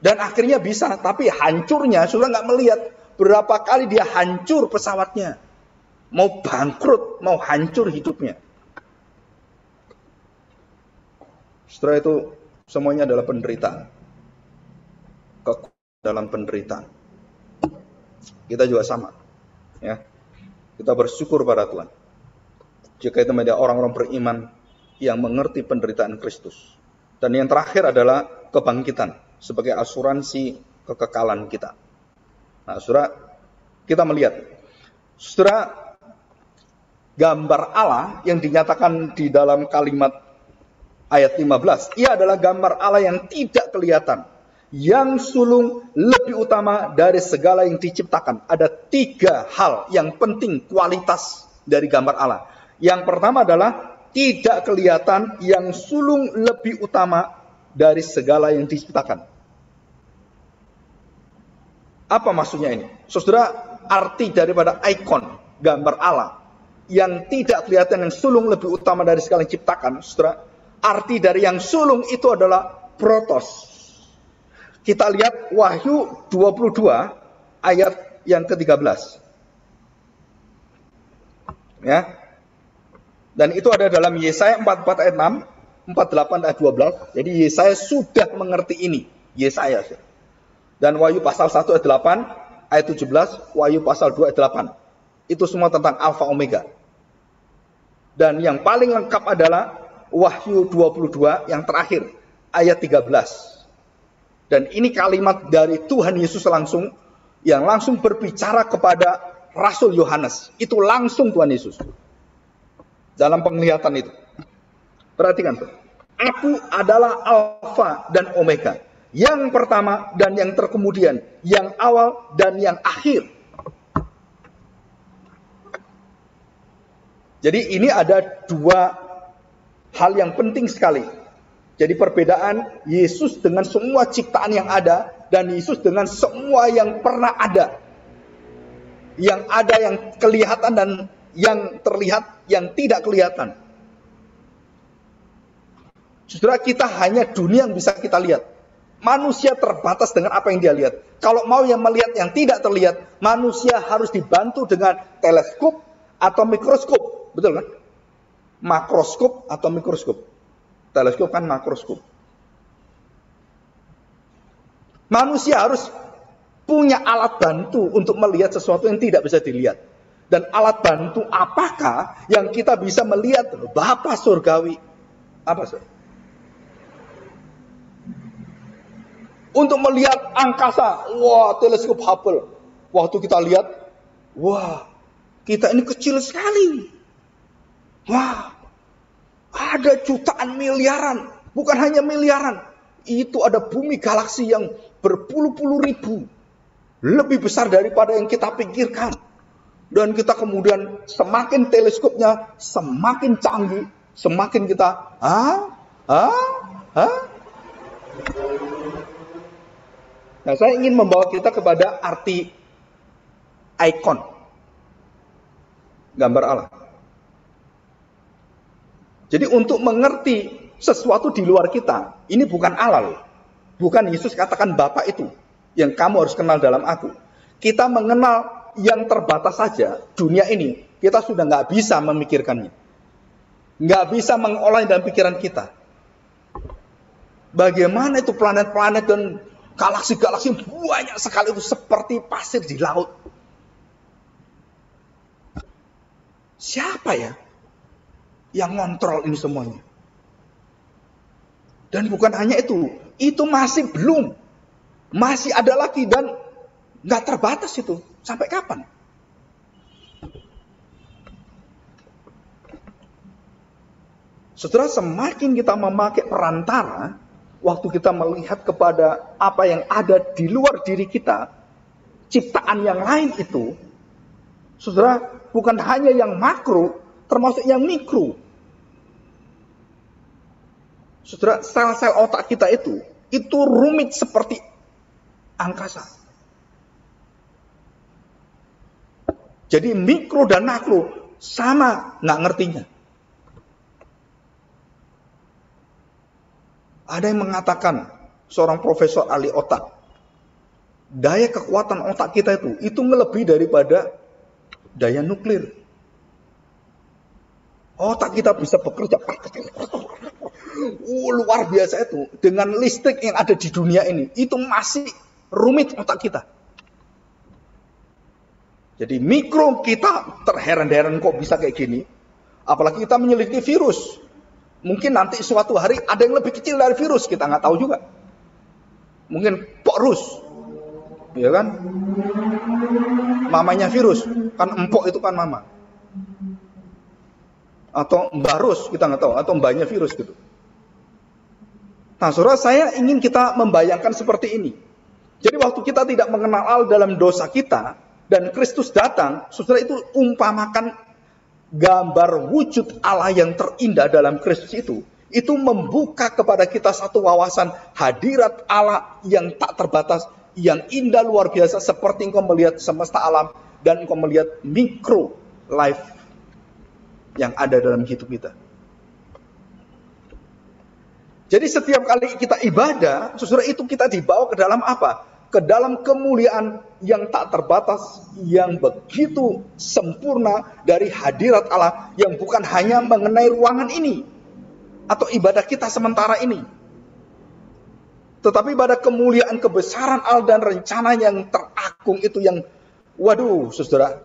Dan akhirnya bisa, tapi hancurnya, saudara nggak melihat berapa kali dia hancur pesawatnya. Mau bangkrut, mau hancur hidupnya. Setelah itu, semuanya adalah penderitaan. Dalam penderitaan. Kita juga sama. Ya. Kita bersyukur pada Tuhan. Jika itu ada orang-orang beriman yang mengerti penderitaan Kristus. Dan yang terakhir adalah kebangkitan sebagai asuransi kekekalan kita. Nah, saudara, kita melihat. Saudara, gambar Allah yang dinyatakan di dalam kalimat ayat 15. Ia adalah gambar Allah yang tidak kelihatan. Yang sulung lebih utama dari segala yang diciptakan. Ada 3 hal yang penting kualitas dari gambar Allah. Yang pertama adalah tidak kelihatan, yang sulung lebih utama dari segala yang diciptakan. Apa maksudnya ini? Saudara, arti daripada ikon gambar Allah yang tidak kelihatan, yang sulung lebih utama dari segala yang diciptakan, saudara, arti dari yang sulung itu adalah protos. Kita lihat Wahyu 22 ayat yang ke-13. Ya. Dan itu ada dalam Yesaya 44 ayat 6, 48 ayat 12. Jadi Yesaya sudah mengerti ini. Yesaya. Dan Wahyu pasal 1 ayat 8, ayat 17, Wahyu pasal 2 ayat 8. Itu semua tentang Alfa Omega. Dan yang paling lengkap adalah Wahyu 22 yang terakhir, ayat 13. Dan ini kalimat dari Tuhan Yesus langsung, yang langsung berbicara kepada Rasul Yohanes. Itu langsung Tuhan Yesus. Dalam penglihatan itu. Perhatikan. Aku adalah Alfa dan Omega. Yang pertama dan yang terkemudian. Yang awal dan yang akhir. Jadi ini ada 2 hal yang penting sekali. Jadi perbedaan Yesus dengan semua ciptaan yang ada. Dan Yesus dengan semua yang pernah ada. Yang ada yang kelihatan dan yang terlihat, yang tidak kelihatan. Saudara, kita hanya dunia yang bisa kita lihat. Manusia terbatas dengan apa yang dia lihat. Kalau mau yang melihat yang tidak terlihat, manusia harus dibantu dengan teleskop atau mikroskop. Betul kan? Makroskop atau mikroskop. Teleskop kan makroskop. Manusia harus punya alat bantu untuk melihat sesuatu yang tidak bisa dilihat. Dan alat bantu apakah yang kita bisa melihat Bapa surgawi? Apa saudara? Untuk melihat angkasa, wah, teleskop Hubble. Waktu kita lihat, wah, kita ini kecil sekali. Wah, ada jutaan miliaran, bukan hanya miliaran. Itu ada bumi galaksi yang berpuluh-puluh ribu, lebih besar daripada yang kita pikirkan. Dan kita kemudian semakin teleskopnya semakin canggih, semakin kita, Nah, saya ingin membawa kita kepada arti ikon, gambar Allah. Jadi untuk mengerti sesuatu di luar kita, ini bukan Allah loh. Bukan Yesus katakan Bapa itu yang kamu harus kenal dalam aku. Kita mengenal yang terbatas saja, dunia ini, kita sudah nggak bisa memikirkannya. Nggak bisa mengolah dalam pikiran kita. Bagaimana itu planet-planet dan galaksi-galaksi banyak sekali itu seperti pasir di laut. Siapa ya yang ngontrol ini semuanya? Dan bukan hanya itu masih belum. Masih ada lagi dan nggak terbatas itu. Sampai kapan? Saudara, semakin kita memakai perantara, waktu kita melihat kepada apa yang ada di luar diri kita, ciptaan yang lain itu, saudara, bukan hanya yang makro, termasuk yang mikro. Saudara, sel-sel otak kita itu rumit seperti angkasa. Jadi mikro dan makro sama nggak ngertinya. Ada yang mengatakan, seorang profesor ahli otak, daya kekuatan otak kita itu melebihi daripada daya nuklir. Otak kita bisa bekerja luar biasa itu. Dengan listrik yang ada di dunia ini, itu masih rumit otak kita. Jadi mikro kita terheran-heran kok bisa kayak gini. Apalagi kita menyelidiki virus. Mungkin nanti suatu hari ada yang lebih kecil dari virus, kita nggak tahu juga. Mungkin porus, ya kan? Mamanya virus, kan empok itu kan mama. Atau mbarus, kita nggak tahu, atau mbaknya virus gitu. Nah, saudara, saya ingin kita membayangkan seperti ini. Jadi waktu kita tidak mengenal Allah dalam dosa kita, dan Kristus datang, saudara, itu umpamakan gambar wujud Allah yang terindah dalam Kristus itu membuka kepada kita satu wawasan hadirat Allah yang tak terbatas, yang indah luar biasa, seperti engkau melihat semesta alam dan engkau melihat mikro life yang ada dalam hidup kita. Jadi setiap kali kita ibadah, saudara, itu kita dibawa ke dalam apa? Ke dalam kemuliaan yang tak terbatas, yang begitu sempurna dari hadirat Allah, yang bukan hanya mengenai ruangan ini atau ibadah kita sementara ini, tetapi pada kemuliaan kebesaran Allah dan rencana yang teragung itu, yang waduh saudara,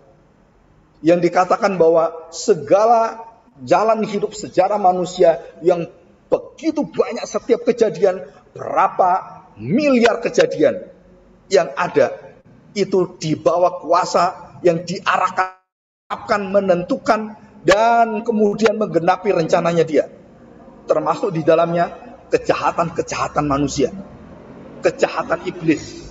yang dikatakan bahwa segala jalan hidup sejarah manusia yang begitu banyak, setiap kejadian, berapa miliar kejadian yang ada, itu di bawah kuasa yang diarahkan, menentukan, dan kemudian menggenapi rencananya Dia. Termasuk di dalamnya kejahatan-kejahatan manusia, kejahatan iblis,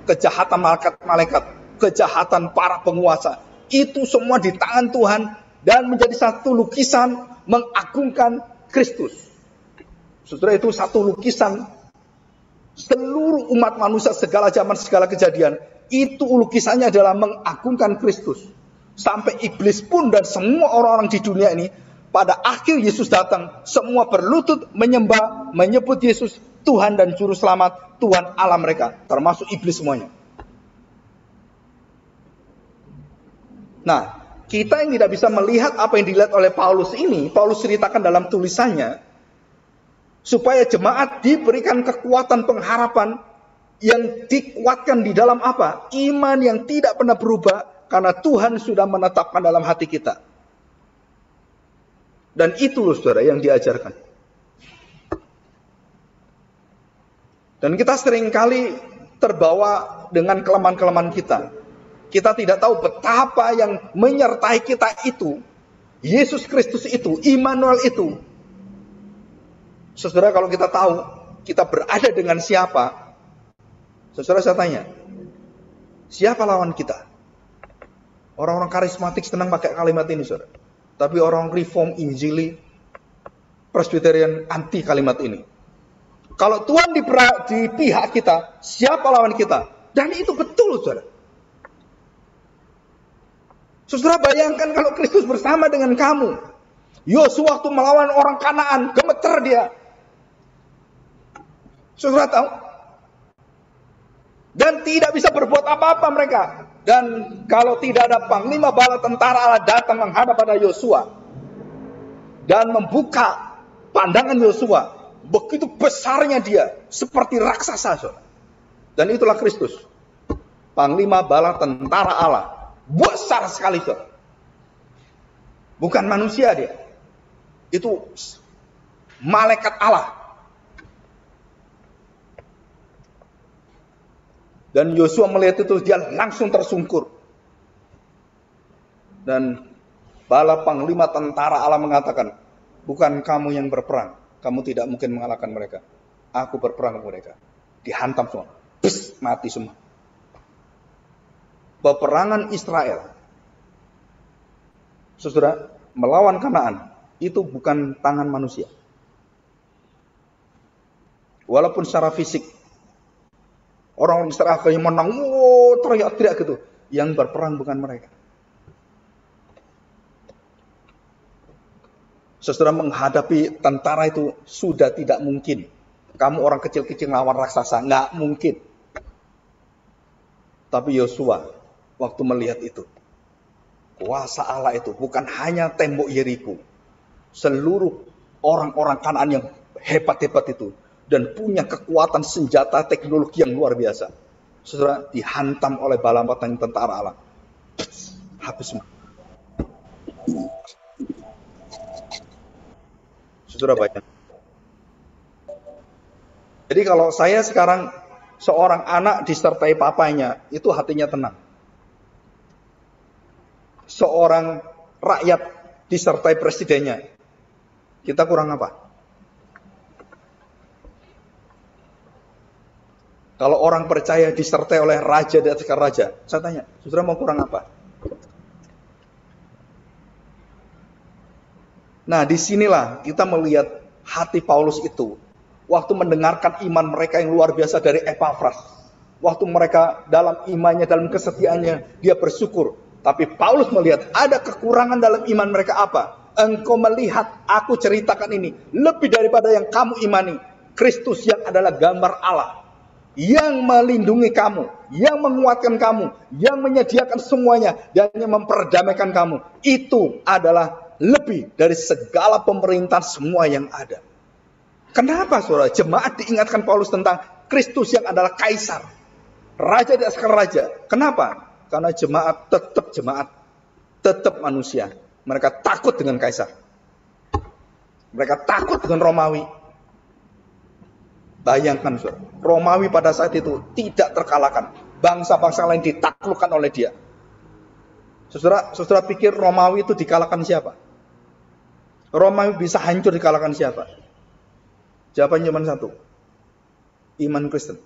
kejahatan malaikat-malaikat, kejahatan para penguasa. Itu semua di tangan Tuhan dan menjadi satu lukisan mengagungkan Kristus. Saudara, itu satu lukisan. Seluruh umat manusia, segala zaman, segala kejadian, itu lukisannya adalah mengagungkan Kristus. Sampai iblis pun dan semua orang-orang di dunia ini pada akhir Yesus datang, semua berlutut menyembah, menyebut Yesus Tuhan dan Juru Selamat, Tuhan Allah mereka, termasuk iblis semuanya. Nah, kita yang tidak bisa melihat apa yang dilihat oleh Paulus ini, Paulus ceritakan dalam tulisannya, supaya jemaat diberikan kekuatan pengharapan yang dikuatkan di dalam apa? Iman yang tidak pernah berubah, karena Tuhan sudah menetapkan dalam hati kita. Dan itu loh saudara yang diajarkan. Dan kita seringkali terbawa dengan kelemahan-kelemahan kita. Kita tidak tahu betapa yang menyertai kita itu, Yesus Kristus itu, Immanuel itu. Saudara, kalau kita tahu kita berada dengan siapa, saudara, saya tanya, siapa lawan kita? Orang-orang karismatik senang pakai kalimat ini, saudara. Tapi orang reform, injili, presbyterian anti kalimat ini. Kalau Tuhan di pihak kita, siapa lawan kita? Dan itu betul, saudara. Saudara, bayangkan kalau Kristus bersama dengan kamu. Yosua waktu melawan orang Kanaan, gemeter dia. Saudara tahu? Dan tidak bisa berbuat apa-apa mereka. Dan kalau tidak ada panglima bala tentara Allah datang menghadap pada Yosua dan membuka pandangan Yosua, begitu besarnya dia, seperti raksasa, saudara. Dan itulah Kristus, panglima bala tentara Allah, besar sekali, saudara. Bukan manusia dia, itu malaikat Allah. Dan Yosua melihat itu, dia langsung tersungkur. Dan bala panglima tentara Allah mengatakan, bukan kamu yang berperang, kamu tidak mungkin mengalahkan mereka. Aku berperang dengan mereka. Dihantam semua, bes, mati semua. Peperangan Israel, saudara, melawan Kanaan, itu bukan tangan manusia. Walaupun secara fisik, orang-orang Israel yang menang, teriak-teriak gitu. Yang berperang bukan mereka. Saudara, menghadapi tentara itu sudah tidak mungkin. Kamu orang kecil-kecil lawan raksasa, nggak mungkin. Tapi Yosua waktu melihat itu, kuasa Allah itu bukan hanya tembok Yeriko. Seluruh orang-orang Kanaan yang hebat-hebat itu, dan punya kekuatan senjata teknologi yang luar biasa. Saudara, dihantam oleh bala tentara Allah. Habis semua. Saudara, banyak. Jadi kalau saya sekarang seorang anak disertai papanya, itu hatinya tenang. Seorang rakyat disertai presidennya, kita kurang apa? Kalau orang percaya disertai oleh raja di atas raja, saya tanya, saudara mau kurang apa? Nah, disinilah kita melihat hati Paulus itu. Waktu mendengarkan iman mereka yang luar biasa dari Epafras. Waktu mereka dalam imannya, dalam kesetiaannya, dia bersyukur. Tapi Paulus melihat ada kekurangan dalam iman mereka apa? Engkau melihat, aku ceritakan ini, lebih daripada yang kamu imani. Kristus yang adalah gambar Allah, yang melindungi kamu, yang menguatkan kamu, yang menyediakan semuanya, dan yang memperdamaikan kamu. Itu adalah lebih dari segala pemerintahan semua yang ada. Kenapa saudara? Jemaat diingatkan Paulus tentang Kristus yang adalah kaisar, raja di atas raja. Kenapa? Karena jemaat, tetap manusia. Mereka takut dengan kaisar. Mereka takut dengan Romawi. Bayangkan saudara, Romawi pada saat itu tidak terkalahkan. Bangsa-bangsa lain ditaklukkan oleh dia. Saudara pikir Romawi itu dikalahkan siapa? Romawi bisa hancur dikalahkan siapa? Jawabannya cuma satu. Iman Kristen.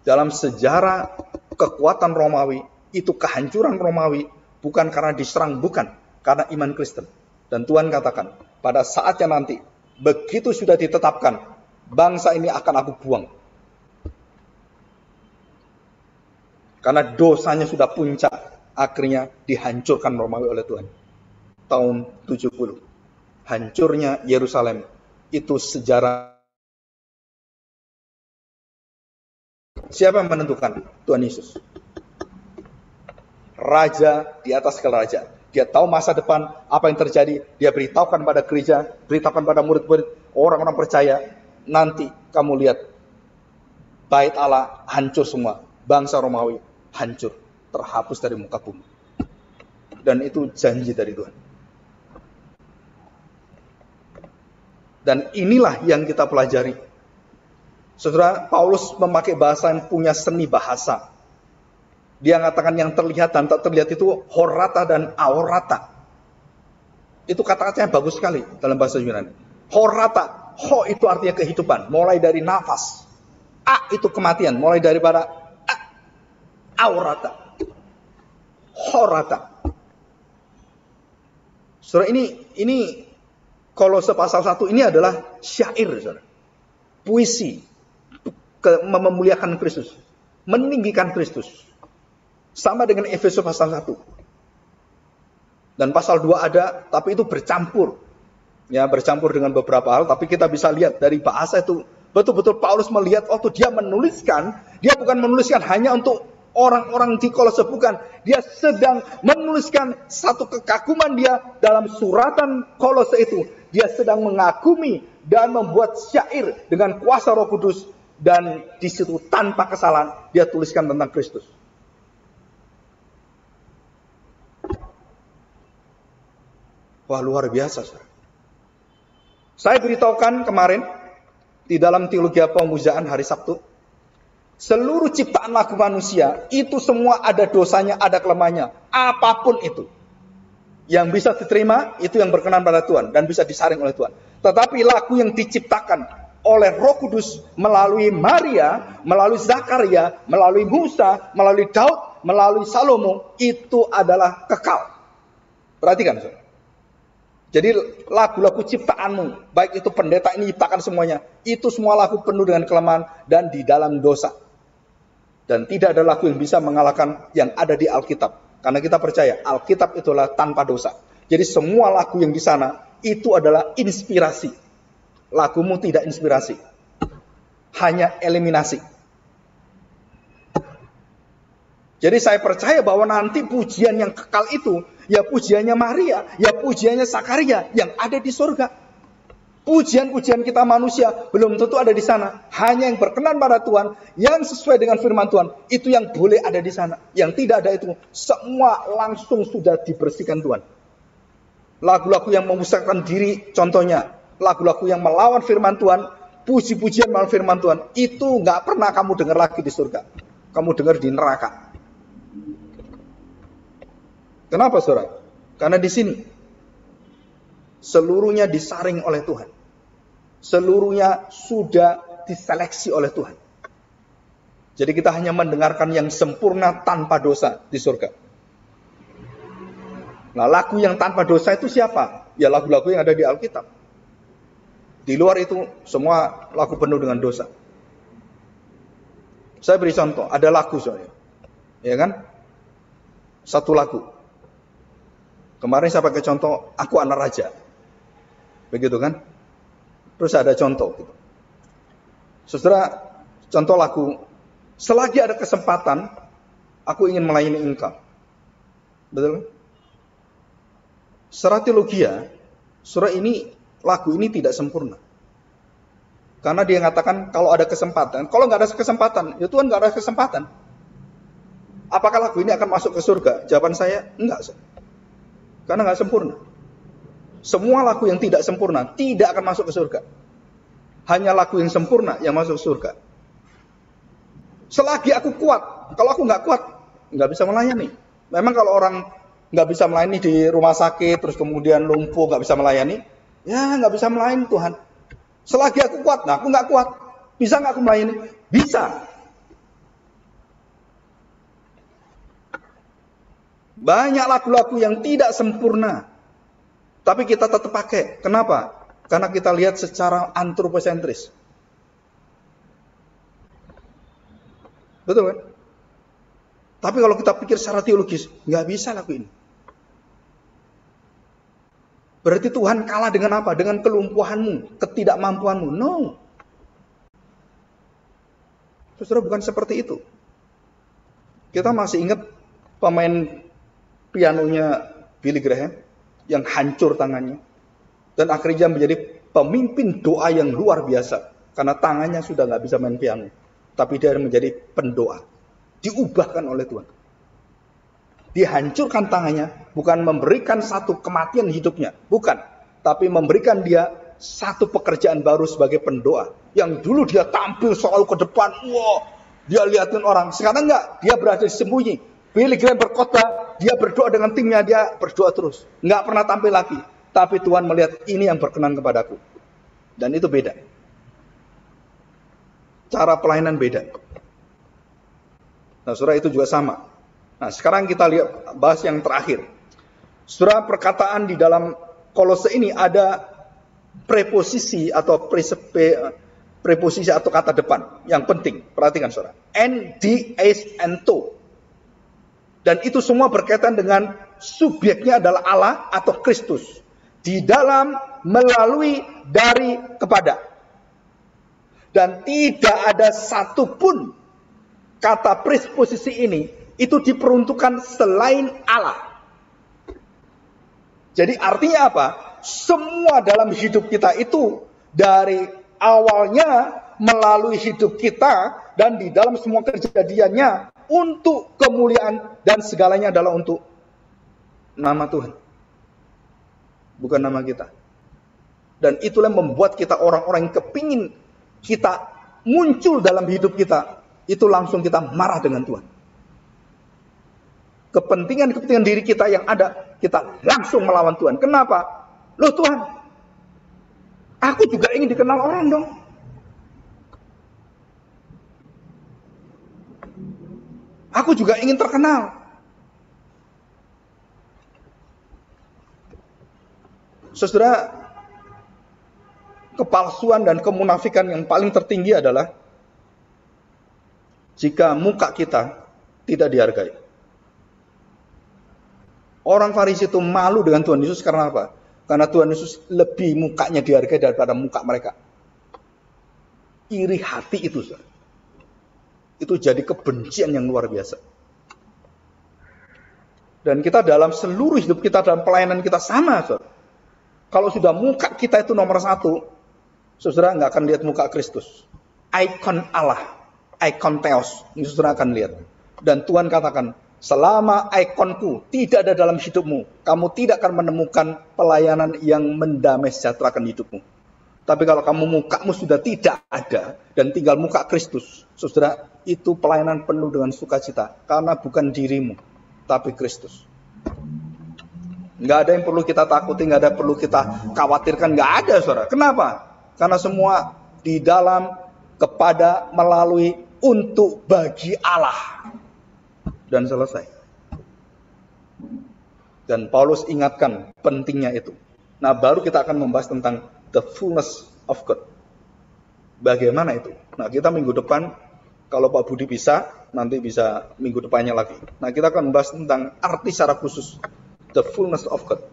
Dalam sejarah kekuatan Romawi, itu kehancuran Romawi bukan karena diserang, bukan karena iman Kristen. Dan Tuhan katakan, pada saatnya nanti, begitu sudah ditetapkan, bangsa ini akan aku buang. Karena dosanya sudah puncak. akhirnya dihancurkan Romawi oleh Tuhan. Tahun 70. Hancurnya Yerusalem. Itu sejarah. Siapa yang menentukan? Tuhan Yesus. Raja di atas segala raja. Dia tahu masa depan, apa yang terjadi. Dia beritahukan pada gereja, beritahukan pada murid-murid, orang-orang percaya. Nanti kamu lihat, bait Allah hancur semua. Bangsa Romawi hancur, terhapus dari muka bumi. Dan itu janji dari Tuhan. Dan inilah yang kita pelajari. Saudara, Paulus memakai bahasa yang punya seni bahasa. Dia mengatakan yang terlihat dan tak terlihat itu horata dan aorata. Itu kata-katanya bagus sekali dalam bahasa Yunani. Horata, ho itu artinya kehidupan, mulai dari nafas. A itu kematian, mulai daripada aorata. Horata. Saudara, ini Kolose pasal 1 ini adalah syair, saudara. Puisi memuliakan Kristus, meninggikan Kristus. Sama dengan Efesus pasal 1. Dan pasal 2 ada, tapi itu bercampur. Ya, bercampur dengan beberapa hal, tapi kita bisa lihat dari bahasa itu, betul-betul Paulus melihat waktu dia menuliskan, dia bukan menuliskan hanya untuk orang-orang di Kolose, bukan. Dia sedang menuliskan satu kekaguman dia dalam suratan Kolose itu. Dia sedang mengagumi dan membuat syair dengan kuasa Roh Kudus, dan di situ tanpa kesalahan dia tuliskan tentang Kristus. Wah, luar biasa, saudara. Saya beritahukan kemarin di dalam teologi pemujaan hari Sabtu, seluruh ciptaan lagu manusia itu semua ada dosanya, ada kelemahannya, apapun itu. Yang bisa diterima itu yang berkenan pada Tuhan dan bisa disaring oleh Tuhan. Tetapi lagu yang diciptakan oleh Roh Kudus melalui Maria, melalui Zakaria, melalui Musa, melalui Daud, melalui Salomo, itu adalah kekal. Perhatikan, saudara. Jadi lagu-lagu ciptaanmu, baik itu pendeta ini ciptakan semuanya, itu semua lagu penuh dengan kelemahan dan di dalam dosa. Dan tidak ada lagu yang bisa mengalahkan yang ada di Alkitab. Karena kita percaya Alkitab itulah tanpa dosa. Jadi semua lagu yang di sana itu adalah inspirasi. Lagumu tidak inspirasi, hanya eliminasi. Jadi saya percaya bahwa nanti pujian yang kekal itu, ya pujiannya Maria, ya pujiannya Zakaria yang ada di surga. Pujian-pujian kita manusia belum tentu ada di sana. Hanya yang berkenan pada Tuhan, yang sesuai dengan firman Tuhan, itu yang boleh ada di sana. Yang tidak ada itu, semua langsung sudah dibersihkan Tuhan. Lagu-lagu yang memusnahkan diri, contohnya, lagu-lagu yang melawan firman Tuhan, puji-pujian melawan firman Tuhan, itu nggak pernah kamu dengar lagi di surga. Kamu dengar di neraka. Kenapa, saudara? Karena di sini seluruhnya disaring oleh Tuhan. Seluruhnya sudah diseleksi oleh Tuhan. Jadi kita hanya mendengarkan yang sempurna tanpa dosa di surga. Nah, lagu yang tanpa dosa itu siapa? Ya lagu-lagu yang ada di Alkitab. Di luar itu semua lagu penuh dengan dosa. Saya beri contoh, ada lagu soalnya. Ya kan? Satu lagu. Kemarin saya pakai contoh, Aku Anak Raja. Begitu kan? Terus ada contoh. Gitu. Saudara, contoh lagu, selagi ada kesempatan, aku ingin melayani engkau. Betul? Secara teologia, lagu ini tidak sempurna. Karena dia mengatakan kalau ada kesempatan, kalau nggak ada kesempatan, ya Tuhan nggak ada kesempatan. Apakah lagu ini akan masuk ke surga? Jawaban saya, enggak. Karena nggak sempurna. Semua lagu yang tidak sempurna tidak akan masuk ke surga. Hanya lagu yang sempurna yang masuk ke surga. Selagi aku kuat, kalau aku nggak kuat, nggak bisa melayani. Memang kalau orang nggak bisa melayani di rumah sakit, terus kemudian lumpuh, nggak bisa melayani, ya nggak bisa melayani Tuhan. Selagi aku kuat, nah aku nggak kuat, bisa nggak aku melayani? Bisa. Banyak lagu-lagu yang tidak sempurna, tapi kita tetap pakai. Kenapa? Karena kita lihat secara antroposentris. Betul kan? Tapi kalau kita pikir secara teologis, nggak bisa lakuin. Berarti Tuhan kalah dengan apa? Dengan kelumpuhanmu, ketidakmampuanmu. No. Saudara, bukan seperti itu. Kita masih ingat pemain pianonya Billy Graham yang hancur tangannya. Dan akhirnya menjadi pemimpin doa yang luar biasa. Karena tangannya sudah nggak bisa main piano. Tapi dia menjadi pendoa. Diubahkan oleh Tuhan. Dihancurkan tangannya. Bukan memberikan satu kematian hidupnya. Bukan. Tapi memberikan dia satu pekerjaan baru sebagai pendoa. Yang dulu dia tampil selalu ke depan. Wah, dia liatin orang. Sekarang enggak. Dia berada sembunyi. Billy Graham berkhotbah. Dia berdoa dengan timnya. Dia berdoa terus. Enggak pernah tampil lagi. Tapi Tuhan melihat ini yang berkenan kepadaku. Dan itu beda. Cara pelayanan beda. Nah, saudara, itu juga sama. Nah, sekarang kita lihat bahas yang terakhir. Saudara, perkataan di dalam Kolose ini ada preposisi atau preposisi atau kata depan yang penting. Perhatikan, saudara. En, di, es, ento. Dan itu semua berkaitan dengan subjeknya adalah Allah atau Kristus. Di dalam, melalui, dari, kepada. Dan tidak ada satupun kata preposisi ini itu diperuntukkan selain Allah. Jadi artinya apa? Semua dalam hidup kita itu dari awalnya melalui hidup kita dan di dalam semua kejadiannya untuk kemuliaan dan segalanya adalah untuk nama Tuhan. Bukan nama kita. Dan itulah yang membuat kita orang-orang yang kepingin kita muncul dalam hidup kita. Itu langsung kita marah dengan Tuhan. Kepentingan-kepentingan diri kita yang ada, kita langsung melawan Tuhan. Kenapa? Loh Tuhan, aku juga ingin dikenal orang dong. Aku juga ingin terkenal. Saudara, kepalsuan dan kemunafikan yang paling tertinggi adalah jika muka kita tidak dihargai. Orang Farisi itu malu dengan Tuhan Yesus karena apa? Karena Tuhan Yesus lebih mukanya dihargai daripada muka mereka. Iri hati itu, saudara. Itu jadi kebencian yang luar biasa. Dan kita dalam seluruh hidup kita, dalam pelayanan kita sama, saudara. Kalau sudah muka kita itu nomor satu, saudara nggak akan lihat muka Kristus. Ikon Allah, ikon Theos, ini saudara akan lihat. Dan Tuhan katakan, selama ikonku tidak ada dalam hidupmu, kamu tidak akan menemukan pelayanan yang mendamai sejahterakan hidupmu. Tapi kalau mukamu sudah tidak ada dan tinggal muka Kristus, saudara, itu pelayanan penuh dengan sukacita. Karena bukan dirimu, tapi Kristus. Nggak ada yang perlu kita takuti, nggak ada yang perlu kita khawatirkan, nggak ada, saudara. Kenapa? Karena semua di dalam, kepada, melalui, untuk, bagi Allah. Dan selesai. Dan Paulus ingatkan pentingnya itu. Nah, baru kita akan membahas tentang the fullness of God. Bagaimana itu? Nah, kita minggu depan, kalau Pak Budi bisa, nanti bisa minggu depannya lagi. Nah, kita akan membahas tentang arti secara khusus the fullness of God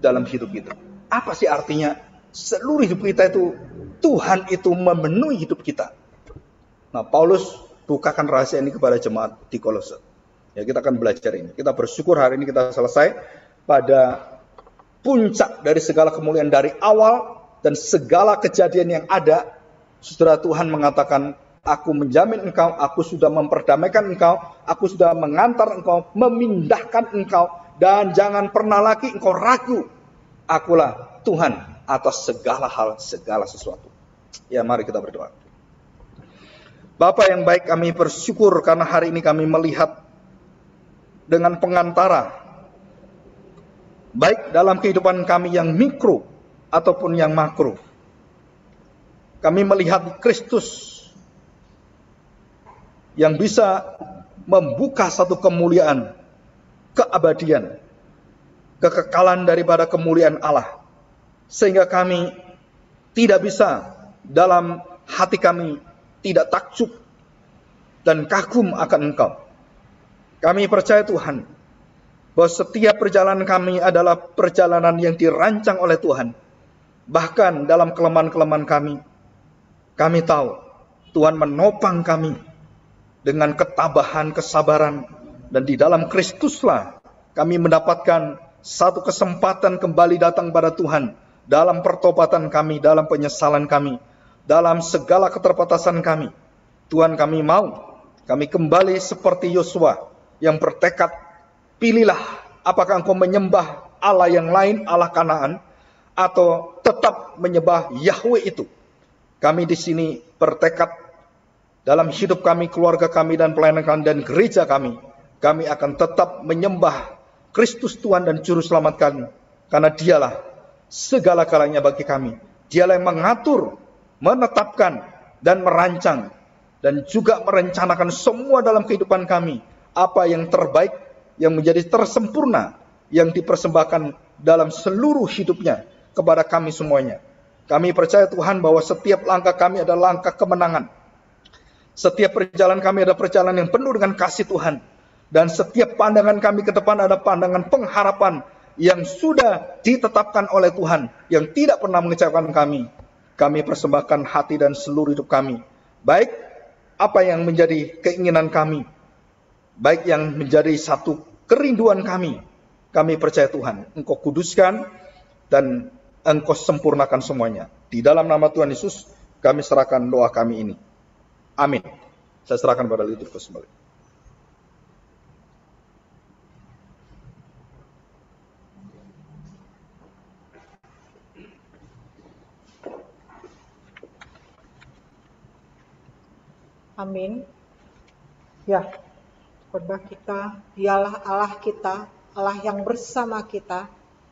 dalam hidup kita. Apa sih artinya seluruh hidup kita itu Tuhan itu memenuhi hidup kita? Nah, Paulus bukakan rahasia ini kepada jemaat di Kolose. Ya, kita akan belajar ini. Kita bersyukur hari ini kita selesai pada puncak dari segala kemuliaan dari awal dan segala kejadian yang ada. Saudara, Tuhan mengatakan, aku menjamin engkau, aku sudah memperdamaikan engkau, aku sudah mengantar engkau, memindahkan engkau, dan jangan pernah lagi engkau ragu. Akulah Tuhan atas segala hal, segala sesuatu. Ya, mari kita berdoa. Bapa yang baik, kami bersyukur karena hari ini kami melihat dengan pengantara, baik dalam kehidupan kami yang mikro ataupun yang makro. Kami melihat Kristus yang bisa membuka satu kemuliaan, keabadian, kekekalan daripada kemuliaan Allah. Sehingga kami tidak bisa dalam hati kami tidak takjub dan kagum akan Engkau. Kami percaya Tuhan, bahwa setiap perjalanan kami adalah perjalanan yang dirancang oleh Tuhan. Bahkan dalam kelemahan-kelemahan kami tahu Tuhan menopang kami dengan ketabahan, kesabaran, dan di dalam Kristuslah kami mendapatkan satu kesempatan kembali datang pada Tuhan dalam pertobatan kami, dalam penyesalan kami, dalam segala keterbatasan kami. Tuhan, kami mau kami kembali seperti Yosua yang bertekad, pilihlah apakah engkau menyembah Allah yang lain, Allah Kanaan, atau tetap menyembah Yahweh itu. Kami di sini bertekad dalam hidup kami, keluarga kami, dan pelayanan kami, dan gereja kami akan tetap menyembah Kristus Tuhan dan Juru Selamat kami. Karena dialah segala-galanya bagi kami. Dialah yang mengatur, menetapkan, dan merancang, dan juga merencanakan semua dalam kehidupan kami. Apa yang terbaik, yang menjadi tersempurna, yang dipersembahkan dalam seluruh hidupnya kepada kami semuanya. Kami percaya Tuhan bahwa setiap langkah kami adalah langkah kemenangan. Setiap perjalanan kami adalah perjalanan yang penuh dengan kasih Tuhan. Dan setiap pandangan kami ke depan adalah pandangan pengharapan yang sudah ditetapkan oleh Tuhan, yang tidak pernah mengecewakan kami. Kami persembahkan hati dan seluruh hidup kami. Baik apa yang menjadi keinginan kami, baik yang menjadi satu kerinduan kami percaya Tuhan, Engkau kuduskan dan Engkau sempurnakan semuanya. Di dalam nama Tuhan Yesus, kami serahkan doa kami ini. Amin. Saya serahkan pada liturgus kembali. Amin. Ya, khotbah kita, dialah Allah kita, Allah yang bersama kita,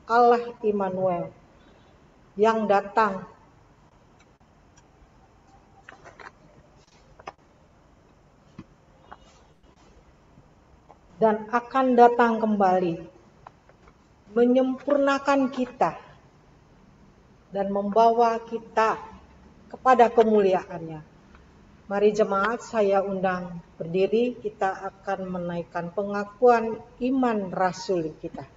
Allah Immanuel, yang datang dan akan datang kembali, menyempurnakan kita dan membawa kita kepada kemuliaannya. Mari jemaat, saya undang berdiri, kita akan menaikkan pengakuan iman rasuli kita.